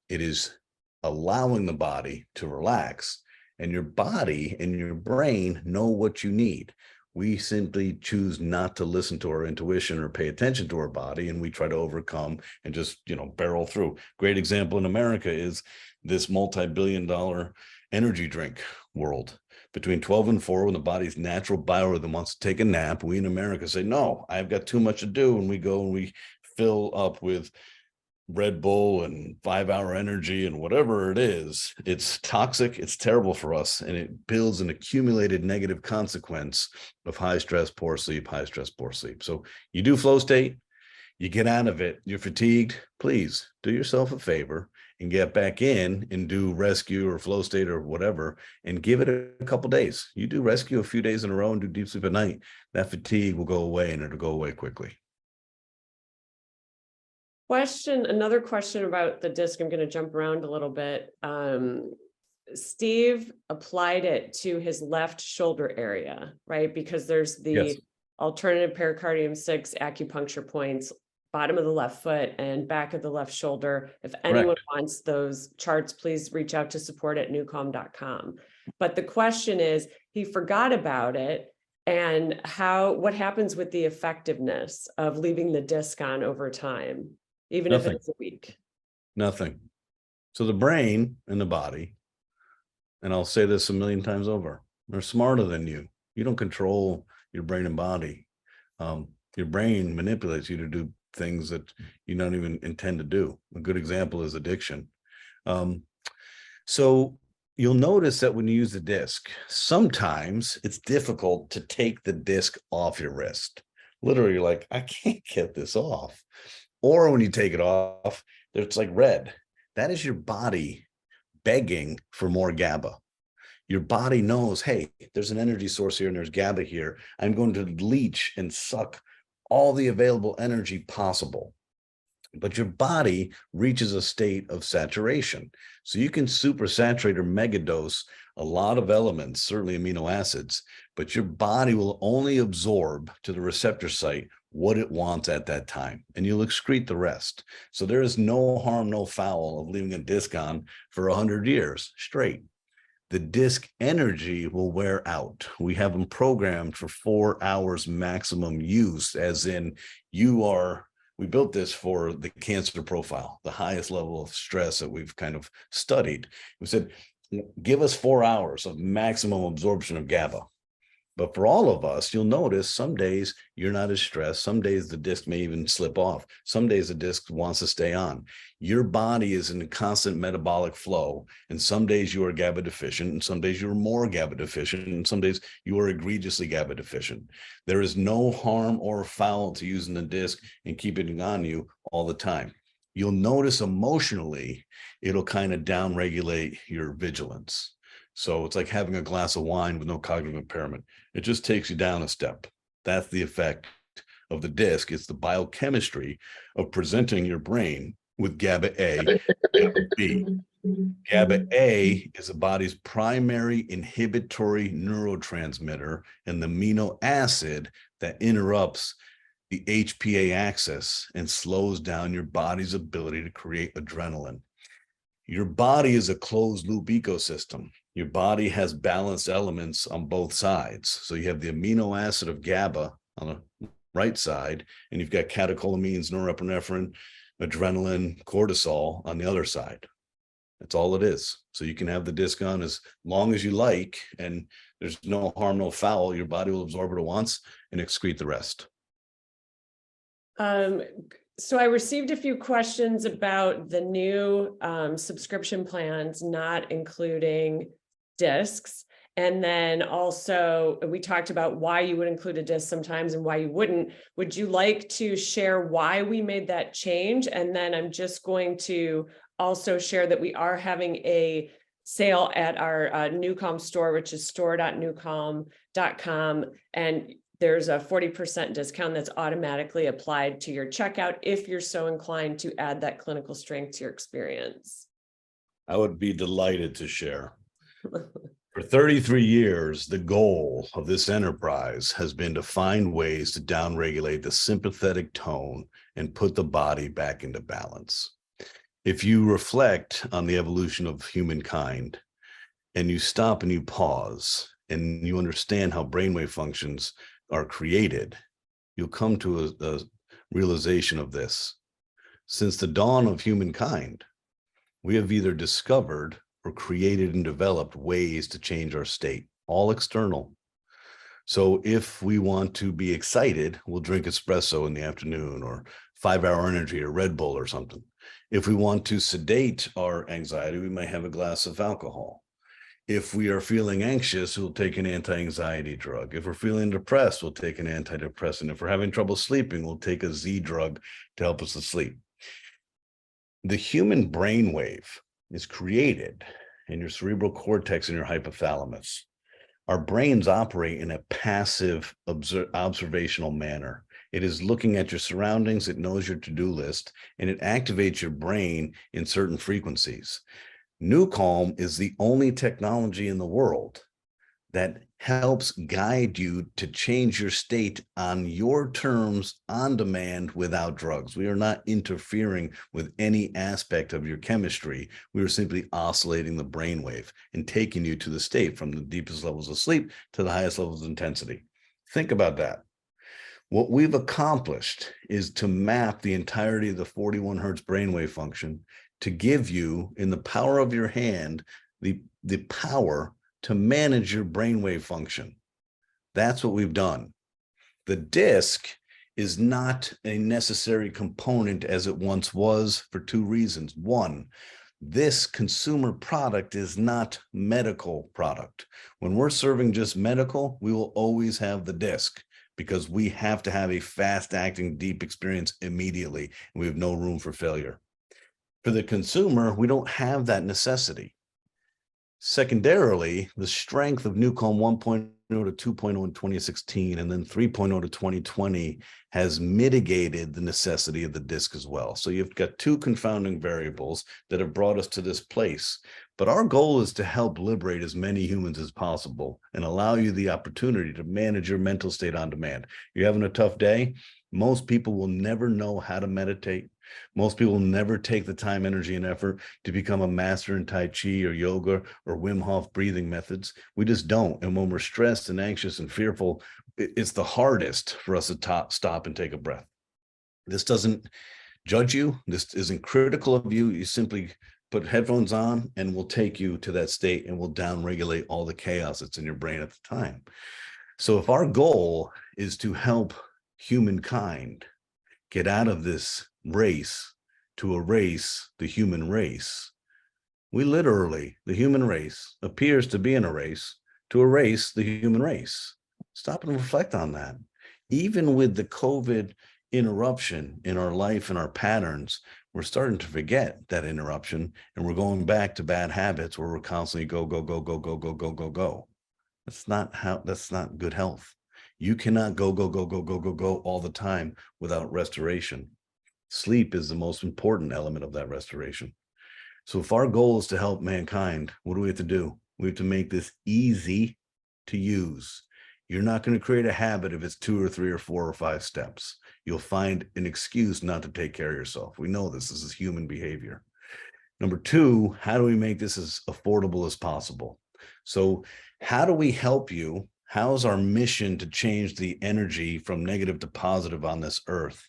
It is allowing the body to relax, and your body and your brain know what you need. We simply choose not to listen to our intuition or pay attention to our body, and we try to overcome and just, barrel through. Great example in America is this multi-billion-dollar energy drink world. Between 12 and 4, when the body's natural biorhythm wants to take a nap, we in America say, no, I've got too much to do, and we go and we fill up with Red Bull and 5-hour energy and whatever it is. It's toxic, it's terrible for us, and it builds an accumulated negative consequence of high stress, poor sleep, high stress, poor sleep. So you do FlowState, you get out of it, you're fatigued, please do yourself a favor and get back in and do rescue or FlowState or whatever, and give it a couple days. You do rescue a few days in a row and do deep sleep at night, that fatigue will go away, and it'll go away quickly. Another question about the disc. I'm going to jump around a little bit. Steve applied it to his left shoulder area, right? Because there's the alternative pericardium 6 acupuncture points bottom of the left foot and back of the left shoulder. If anyone wants those charts, please reach out to support@NuCalm.com. But the question is, he forgot about it, and what happens with the effectiveness of leaving the disc on over time, even if it's a week? Nothing. So the brain and the body, and I'll say this a million times over, they're smarter than you. You don't control your brain and body. Your brain manipulates you to do things that you don't even intend to do. A good example is addiction. So you'll notice that when you use the disc, sometimes it's difficult to take the disc off your wrist. Literally, you're like, I can't get this off. Or when you take it off, it's like red. That is your body begging for more GABA. Your body knows, hey, there's an energy source here and there's GABA here. I'm going to leach and suck all the available energy possible. But your body reaches a state of saturation. So you can supersaturate or megadose a lot of elements, certainly amino acids, but your body will only absorb to the receptor site what it wants at that time, and you'll excrete the rest. So there is no harm, no foul of leaving a disc on for 100 years straight. The disc energy will wear out. We have them programmed for 4 hours maximum use, as in we built this for the cancer profile, the highest level of stress that we've kind of studied. We said, give us 4 hours of maximum absorption of GABA. But for all of us, you'll notice some days you're not as stressed. Some days the disc may even slip off. Some days the disc wants to stay on. Your body is in a constant metabolic flow. And some days you are GABA deficient, and some days you're more GABA deficient, and some days you are egregiously GABA deficient. There is no harm or foul to using the disc and keeping it on you all the time. You'll notice emotionally, it'll kind of downregulate your vigilance. So it's like having a glass of wine with no cognitive impairment. It just takes you down a step. That's the effect of the disc. It's the biochemistry of presenting your brain with GABA A, GABA B. GABA A is the body's primary inhibitory neurotransmitter and the amino acid that interrupts the HPA axis and slows down your body's ability to create adrenaline. Your body is a closed loop ecosystem. Your body has balanced elements on both sides. So you have the amino acid of GABA on the right side, and you've got catecholamines, norepinephrine, adrenaline, cortisol on the other side. That's all it is. So you can have the disc on as long as you like, and there's no harm, no foul. Your body will absorb what it wants and excrete the rest. So I received a few questions about the new subscription plans not including discs. And then also we talked about why you would include a disc sometimes and why you wouldn't. Would you like to share why we made that change? And then I'm just going to also share that we are having a sale at our NuCalm store, which is store.nucalm.com. And there's a 40% discount that's automatically applied to your checkout if you're so inclined to add that clinical strength to your experience. I would be delighted to share. For 33 years, the goal of this enterprise has been to find ways to downregulate the sympathetic tone and put the body back into balance. If you reflect on the evolution of humankind and you stop and you pause and you understand how brainwave functions are created, you'll come to a realization of this. Since the dawn of humankind, we have either discovered or created and developed ways to change our state, all external. So if we want to be excited, we'll drink espresso in the afternoon or 5-hour energy or Red Bull or something. If we want to sedate our anxiety, we may have a glass of alcohol. If we are feeling anxious, we'll take an anti-anxiety drug. If we're feeling depressed, we'll take an antidepressant. If we're having trouble sleeping, we'll take a Z drug to help us to sleep. The human brainwave is created in your cerebral cortex and your hypothalamus. Our brains operate in a passive observational manner. It is looking at your surroundings, it knows your to-do list, and it activates your brain in certain frequencies. NuCalm is the only technology in the world that helps guide you to change your state on your terms on demand without drugs. We are not interfering with any aspect of your chemistry. We are simply oscillating the brainwave and taking you to the state from the deepest levels of sleep to the highest levels of intensity. Think about that. What we've accomplished is to map the entirety of the 41 hertz brainwave function to give you, in the power of your hand, the power to manage your brainwave function. That's what we've done. The disc is not a necessary component as it once was for two reasons. One, this consumer product is not medical product. When we're serving just medical, we will always have the disc because we have to have a fast-acting, deep experience immediately, and we have no room for failure. For the consumer, we don't have that necessity. Secondarily, the strength of NuCalm 1.0 to 2.0 in 2016 and then 3.0 to 2020 has mitigated the necessity of the disc as well. So you've got two confounding variables that have brought us to this place. But our goal is to help liberate as many humans as possible and allow you the opportunity to manage your mental state on demand. You're having a tough day. Most people will never know how to meditate. Most people never take the time, energy, and effort to become a master in Tai Chi or yoga or Wim Hof breathing methods. We just don't. And when we're stressed and anxious and fearful, it's the hardest for us to stop and take a breath. This doesn't judge you. This isn't critical of you. You simply put headphones on and we'll take you to that state and we'll downregulate all the chaos that's in your brain at the time. So if our goal is to help humankind get out of this race to erase the human race, we literally, the human race appears to be in a race to erase the human race. Stop and reflect on that. Even with the COVID interruption in our life and our patterns, we're starting to forget that interruption and we're going back to bad habits where we're constantly go, go, go, go, go, go, go, go, go. That's not good health. You cannot go, go, go, go, go, go, go all the time without restoration. Sleep is the most important element of that restoration. So if our goal is to help mankind, what do we have to do? We have to make this easy to use. You're not going to create a habit if it's 2 or 3 or 4 or 5 steps. You'll find an excuse not to take care of yourself. We know this is human behavior. Number 2, how do we make this as affordable as possible? So how do we help you? How's our mission to change the energy from negative to positive on this earth?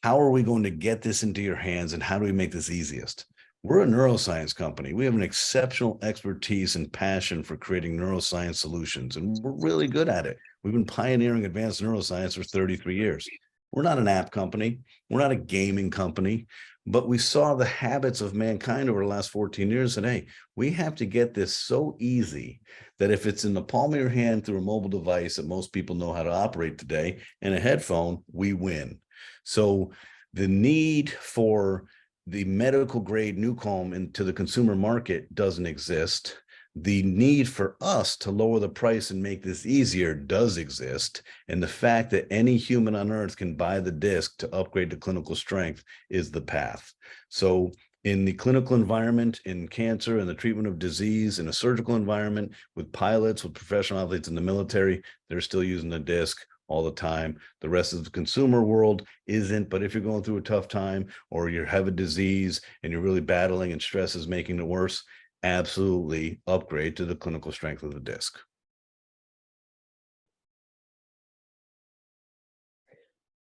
How are we going to get this into your hands and how do we make this easiest? We're a neuroscience company. We have an exceptional expertise and passion for creating neuroscience solutions, and we're really good at it. We've been pioneering advanced neuroscience for 33 years. We're not an app company. We're not a gaming company, but we saw the habits of mankind over the last 14 years. And hey, we have to get this so easy that if it's in the palm of your hand through a mobile device that most people know how to operate today and a headphone, we win. So the need for the medical grade NuCalm into the consumer market doesn't exist. The need for us to lower the price and make this easier does exist. And the fact that any human on earth can buy the disc to upgrade to clinical strength is the path. So in the clinical environment, in cancer and the treatment of disease, in a surgical environment, with pilots, with professional athletes in the military, they're still using the disc all the time. The rest of the consumer world isn't, but if you're going through a tough time or you have a disease and you're really battling and stress is making it worse, absolutely upgrade to the clinical strength of the disc.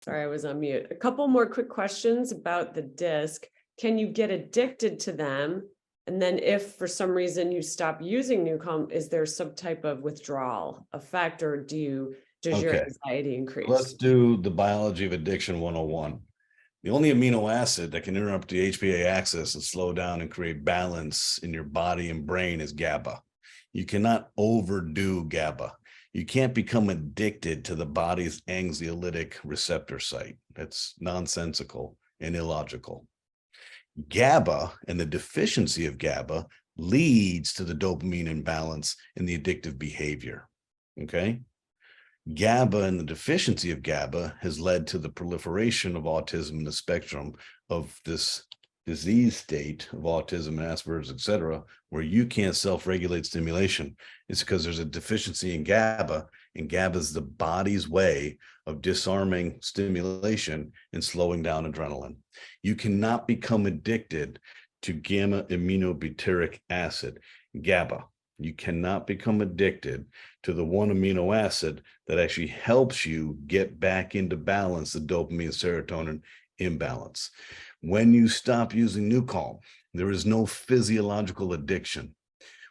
Sorry, I was on mute. A couple more quick questions about the disc. Can you get addicted to them? And then if for some reason you stop using NuCalm, is there some type of withdrawal effect or does your anxiety increase? Let's do the biology of addiction 101. The only amino acid that can interrupt the HPA axis and slow down and create balance in your body and brain is GABA. You cannot overdo GABA. You can't become addicted to the body's anxiolytic receptor site. That's nonsensical and illogical. GABA and the deficiency of GABA leads to the dopamine imbalance and the addictive behavior. Okay? GABA and the deficiency of GABA has led to the proliferation of autism in the spectrum of this disease state of autism, Asperger's, etc., where you can't self-regulate stimulation, it's because there's a deficiency in GABA, and GABA is the body's way of disarming stimulation and slowing down adrenaline. You cannot become addicted to gamma aminobutyric acid, GABA. You cannot become addicted to the one amino acid that actually helps you get back into balance, the dopamine serotonin imbalance. When you stop using NuCalm, there is no physiological addiction.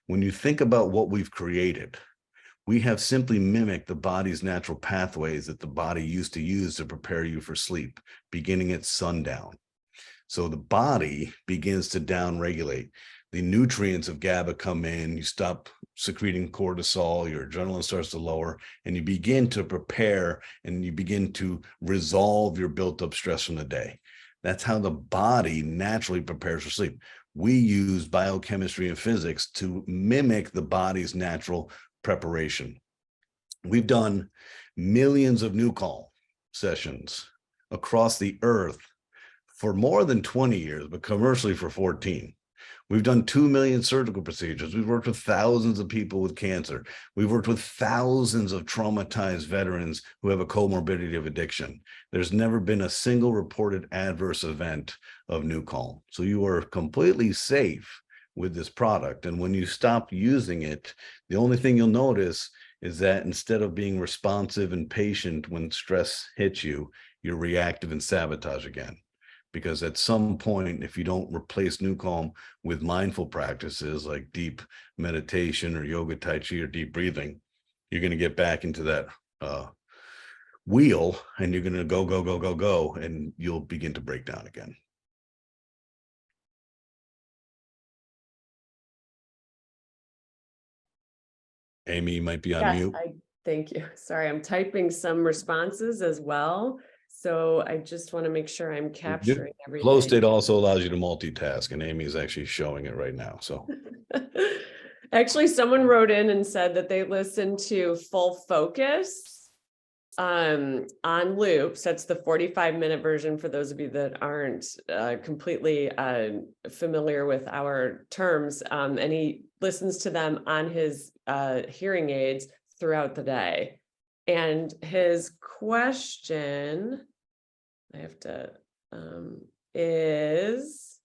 When you think about what we've created, we have simply mimicked the body's natural pathways that the body used to use to prepare you for sleep, beginning at sundown. So the body begins to downregulate. The nutrients of GABA come in, you stop secreting cortisol, your adrenaline starts to lower, and you begin to prepare and you begin to resolve your built up stress from the day. That's how the body naturally prepares for sleep. We use biochemistry and physics to mimic the body's natural preparation. We've done millions of NuCalm sessions across the earth for more than 20 years, but commercially for 14. We've done 2 million surgical procedures. We've worked with thousands of people with cancer. We've worked with thousands of traumatized veterans who have a comorbidity of addiction. There's never been a single reported adverse event of NuCalm. So you are completely safe with this product. And when you stop using it, the only thing you'll notice is that instead of being responsive and patient when stress hits you, you're reactive and sabotage again. Because at some point, if you don't replace NuCalm with mindful practices like deep meditation or yoga, tai chi, or deep breathing, you're going to get back into that wheel, and you're going to go, and you'll begin to break down again. Amy, you might be on mute. Thank you. Sorry, I'm typing some responses as well. So I just want to make sure I'm capturing everything. FlowState also allows you to multitask, and Amy is actually showing it right now. So actually, someone wrote in and said that they listened to Full Focus on loops. That's the 45-minute version for those of you that aren't completely familiar with our terms. And he listens to them on his hearing aids throughout the day. And his question, I have to, is,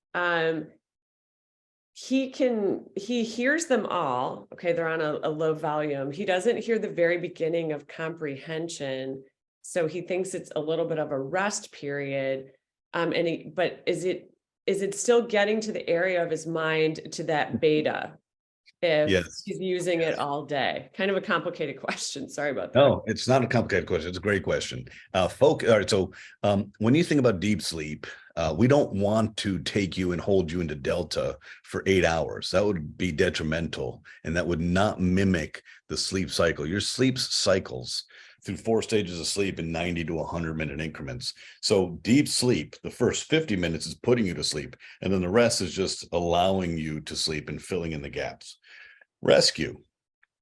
he hears them all. Okay, they're on a low volume. He doesn't hear the very beginning of comprehension. So he thinks it's a little bit of a rest period. But is it still getting to the area of his mind to that beta? If he's using it all day? Kind of a complicated question. Sorry about that. No, it's not a complicated question. It's a great question. All right. So when you think about deep sleep, we don't want to take you and hold you into delta for 8 hours. That would be detrimental, and that would not mimic the sleep cycle. Your sleep cycles through 4 stages of sleep in 90 to 100-minute increments. So deep sleep, the first 50 minutes is putting you to sleep, and then the rest is just allowing you to sleep and filling in the gaps. Rescue.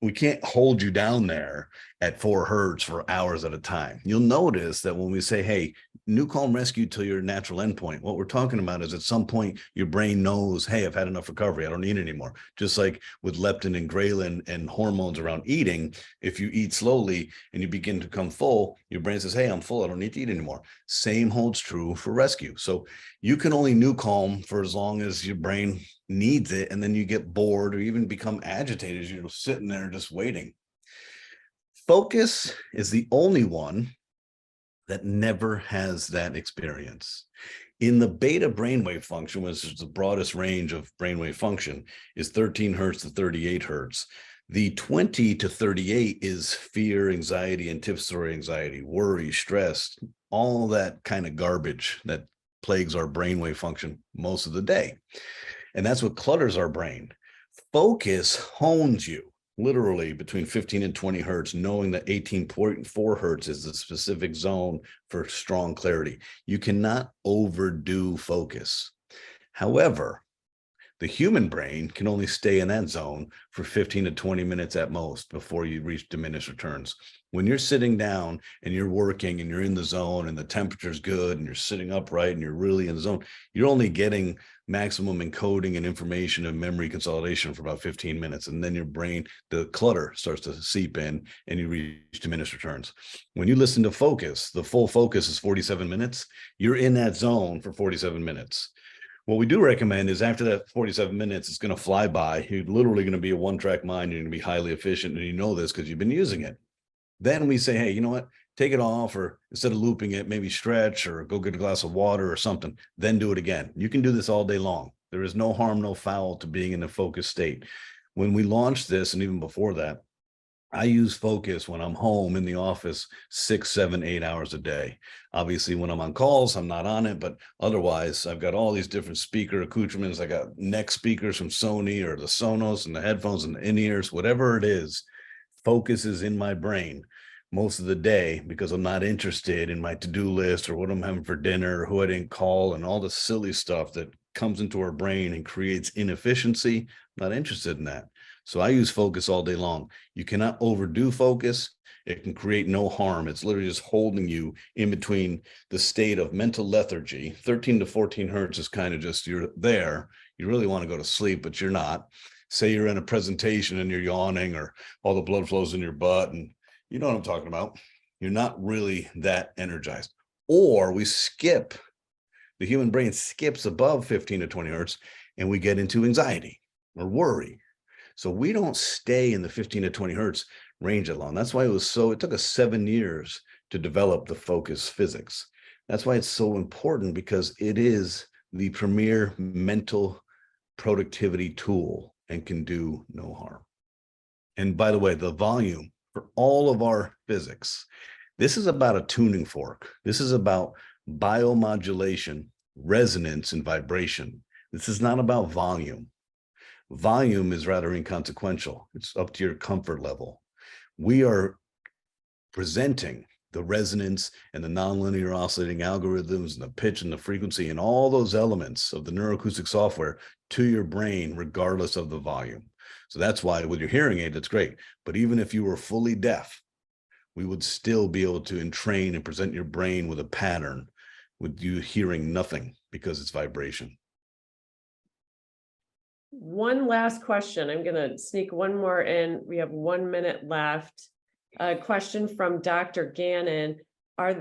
We can't hold you down there at 4 hertz for hours at a time. You'll notice that when we say, hey, NuCalm rescue till your natural endpoint, what we're talking about is at some point your brain knows, hey, I've had enough recovery, I don't need it anymore. Just like with leptin and ghrelin and hormones around eating, if you eat slowly and you begin to become full, your brain says, hey, I'm full, I don't need to eat anymore. Same holds true for rescue. So you can only NuCalm for as long as your brain needs it, and then you get bored or even become agitated as you're sitting there just waiting. Focus is the only one that never has that experience. In the beta brainwave function, which is the broadest range of brainwave function, is 13 hertz to 38 hertz. The 20 to 38 is fear, anxiety, anticipatory anxiety, worry, stress, all that kind of garbage that plagues our brainwave function most of the day. And that's what clutters our brain. Focus hones you literally between 15 and 20 hertz, knowing that 18.4 hertz is the specific zone for strong clarity. You cannot overdo focus. However, The human brain can only stay in that zone for 15 to 20 minutes at most before you reach diminished returns. When you're sitting down and you're working and you're in the zone and the temperature's good and you're sitting upright and you're really in the zone, you're only getting maximum encoding and information and memory consolidation for about 15 minutes. And then your brain, the clutter starts to seep in and you reach diminished returns. When you listen to focus, the full focus is 47 minutes. You're in that zone for 47 minutes. What we do recommend is after that 47 minutes, it's going to fly by. You're literally going to be a one-track mind. You're going to be highly efficient. And you know this because you've been using it. Then we say, hey, you know what? Take it off, or instead of looping it, maybe stretch or go get a glass of water or something. Then do it again. You can do this all day long. There is no harm, no foul to being in a focused state. When we launched this, and even before that, I use focus when I'm home in the office 6, 7, 8 hours a day. Obviously, when I'm on calls, I'm not on it, but otherwise, I've got all these different speaker accoutrements. I got neck speakers from Sony or the Sonos and the headphones and the in-ears, whatever it is. Focus is in my brain most of the day because I'm not interested in my to-do list or what I'm having for dinner or who I didn't call and all the silly stuff that comes into our brain and creates inefficiency. I'm not interested in that. So I use focus all day long. You cannot overdo focus. It can create no harm. It's literally just holding you in between the state of mental lethargy. 13 to 14 hertz is kind of just, you're there. You really want to go to sleep, but you're not. Say you're in a presentation and you're yawning or all the blood flows in your butt and you know what I'm talking about. You're not really that energized. Or we skip, the human brain skips above 15 to 20 hertz and we get into anxiety or worry. So we don't stay in the 15 to 20 hertz range that long. That's why it took us 7 years to develop the focus physics. That's why it's so important, because it is the premier mental productivity tool and can do no harm. And by the way, the volume for all of our physics, this is about a tuning fork. This is about biomodulation, resonance, and vibration. This is not about volume. Volume is rather inconsequential. It's up to your comfort level. We are presenting the resonance and the nonlinear oscillating algorithms and the pitch and the frequency and all those elements of the neuroacoustic software to your brain, regardless of the volume. So that's why with your hearing aid, that's great. But even if you were fully deaf, we would still be able to entrain and present your brain with a pattern with you hearing nothing because it's vibration. One last question. I'm going to sneak one more in. We have 1 minute left. A question from Dr. Gannon.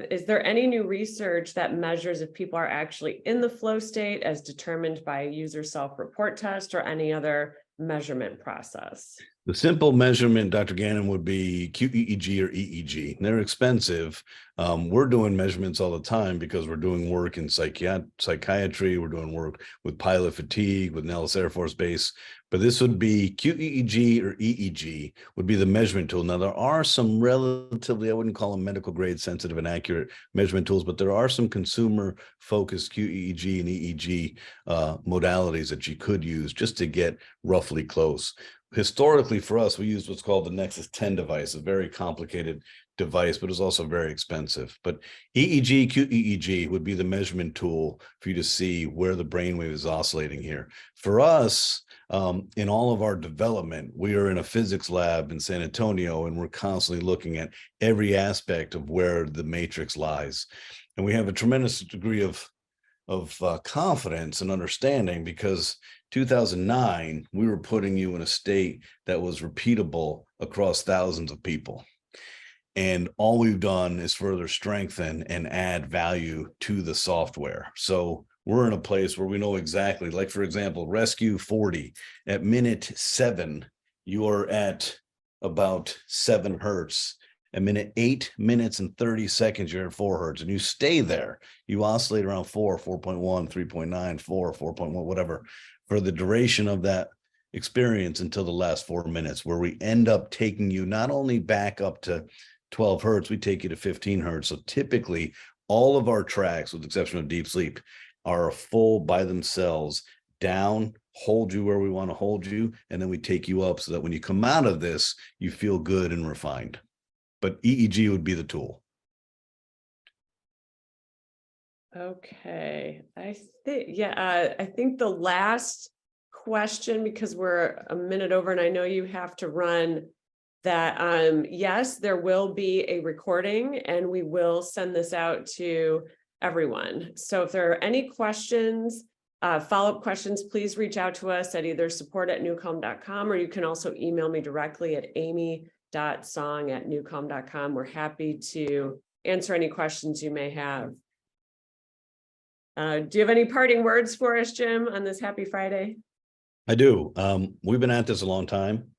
Is there any new research that measures if people are actually in the flow state as determined by a user self-report test or any other measurement process? The simple measurement, Dr. Gannon, would be QEEG or EEG. They're expensive. We're doing measurements all the time because we're doing work in psychiatry. We're doing work with pilot fatigue, with Nellis Air Force Base. But this would be QEEG or EEG would be the measurement tool. Now, there are some relatively, I wouldn't call them medical grade sensitive and accurate measurement tools, but there are some consumer focused QEEG and EEG modalities that you could use just to get roughly close. Historically, for us, we used what's called the Nexus 10 device, a very complicated device, but it's also very expensive. But EEG, QEEG would be the measurement tool for you to see where the brainwave is oscillating here. For us, in all of our development, we are in a physics lab in San Antonio, and we're constantly looking at every aspect of where the matrix lies. And we have a tremendous degree of confidence and understanding, because 2009, we were putting you in a state that was repeatable across thousands of people. And all we've done is further strengthen and add value to the software. So we're in a place where we know exactly, like, for example, Rescue 40, at minute 7, you are at about 7 hertz. At minute 8 minutes and 30 seconds, you're at 4 hertz, and you stay there. You oscillate around 4, 4.1, 3.9, 4, 4.1, whatever, for the duration of that experience until the last 4 minutes, where we end up taking you not only back up to 12 hertz, we take you to 15 hertz. So typically, all of our tracks, with the exception of DeepSleep, are full by themselves, down, hold you where we want to hold you, and then we take you up so that when you come out of this, you feel good and refined. But EEG would be the tool. Okay, I think the last question, because we're a minute over and I know you have to run, that yes, there will be a recording and we will send this out to everyone. So if there are any questions, follow-up questions, please reach out to us at either support@nucalm.com, or you can also email me directly at amy.song@nucalm.com. We're happy to answer any questions you may have. Do you have any parting words for us, Jim, on this happy Friday? I do. We've been at this a long time.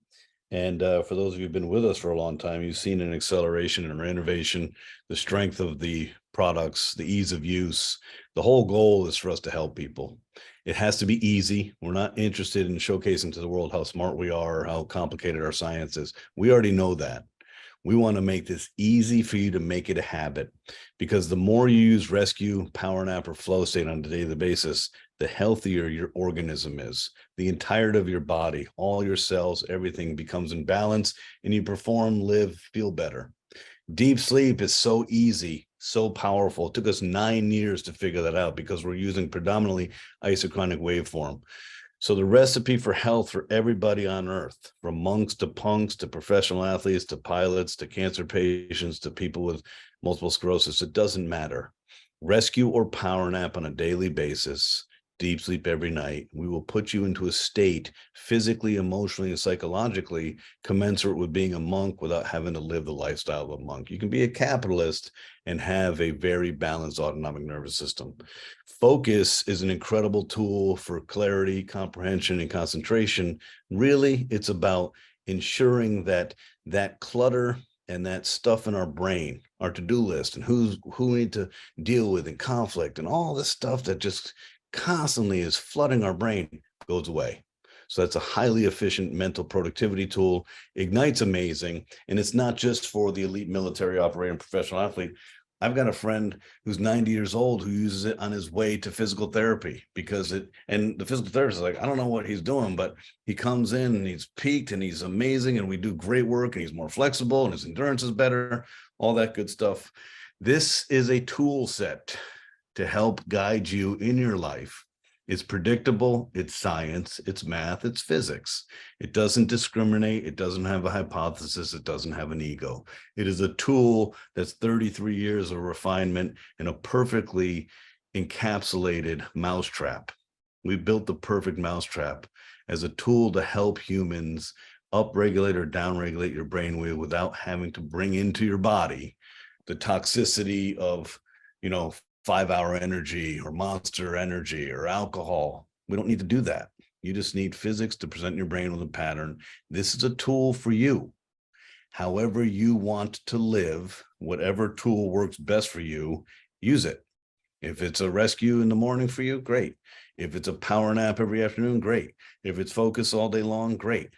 And for those of you who've been with us for a long time, you've seen an acceleration in our innovation, the strength of the products, the ease of use. The whole goal is for us to help people. It has to be easy. We're not interested in showcasing to the world how smart we are, or how complicated our science is. We already know that. We want to make this easy for you to make it a habit, because the more you use Rescue, PowerNap, or FlowState on a daily basis, the healthier your organism is. The entirety of your body, all your cells, everything becomes in balance, and you perform, live, feel better. Deep sleep is so easy, so powerful. It took us 9 years to figure that out, because we're using predominantly isochronic waveform. So the recipe for health for everybody on earth, from monks to punks to professional athletes to pilots to cancer patients to people with multiple sclerosis, it doesn't matter. Rescue or power nap on a daily basis, deep sleep every night. We will put you into a state physically, emotionally, and psychologically commensurate with being a monk without having to live the lifestyle of a monk. You can be a capitalist and have a very balanced autonomic nervous system. Focus is an incredible tool for clarity, comprehension, and concentration. Really, it's about ensuring that that clutter and that stuff in our brain, our to-do list, and who we need to deal with, and conflict, and all this stuff that just constantly is flooding our brain, goes away. So that's a highly efficient mental productivity tool. Ignite's amazing. And it's not just for the elite military operator and professional athlete. I've got a friend who's 90 years old who uses it on his way to physical therapy, because and the physical therapist is like, I don't know what he's doing, but he comes in and he's peaked and he's amazing and we do great work and he's more flexible and his endurance is better, all that good stuff. This is a tool set to help guide you in your life. It's predictable, it's science, it's math, it's physics. It doesn't discriminate, it doesn't have a hypothesis, it doesn't have an ego. It is a tool that's 33 years of refinement in a perfectly encapsulated mousetrap. We built the perfect mousetrap as a tool to help humans upregulate or downregulate your brainwave without having to bring into your body the toxicity of, 5-hour energy or Monster energy or alcohol. We don't need to do that. You just need physics to present your brain with a pattern. This is a tool for you. However you want to live, whatever tool works best for you, use it. If it's a rescue in the morning for you, great. If it's a power nap every afternoon, great. If it's focus all day long, great.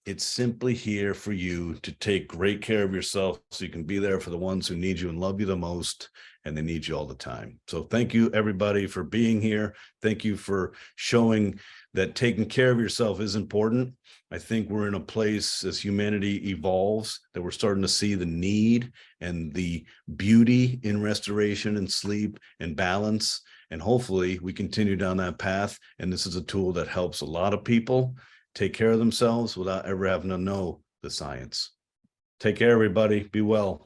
It's simply here for you to take great care of yourself so you can be there for the ones who need you and love you the most, and they need you all the time. So thank you, everybody, for being here. Thank you for showing that taking care of yourself is important. I think we're in a place as humanity evolves that we're starting to see the need and the beauty in restoration and sleep and balance. And hopefully we continue down that path. And this is a tool that helps a lot of people take care of themselves without ever having to know the science. Take care, everybody. Be well.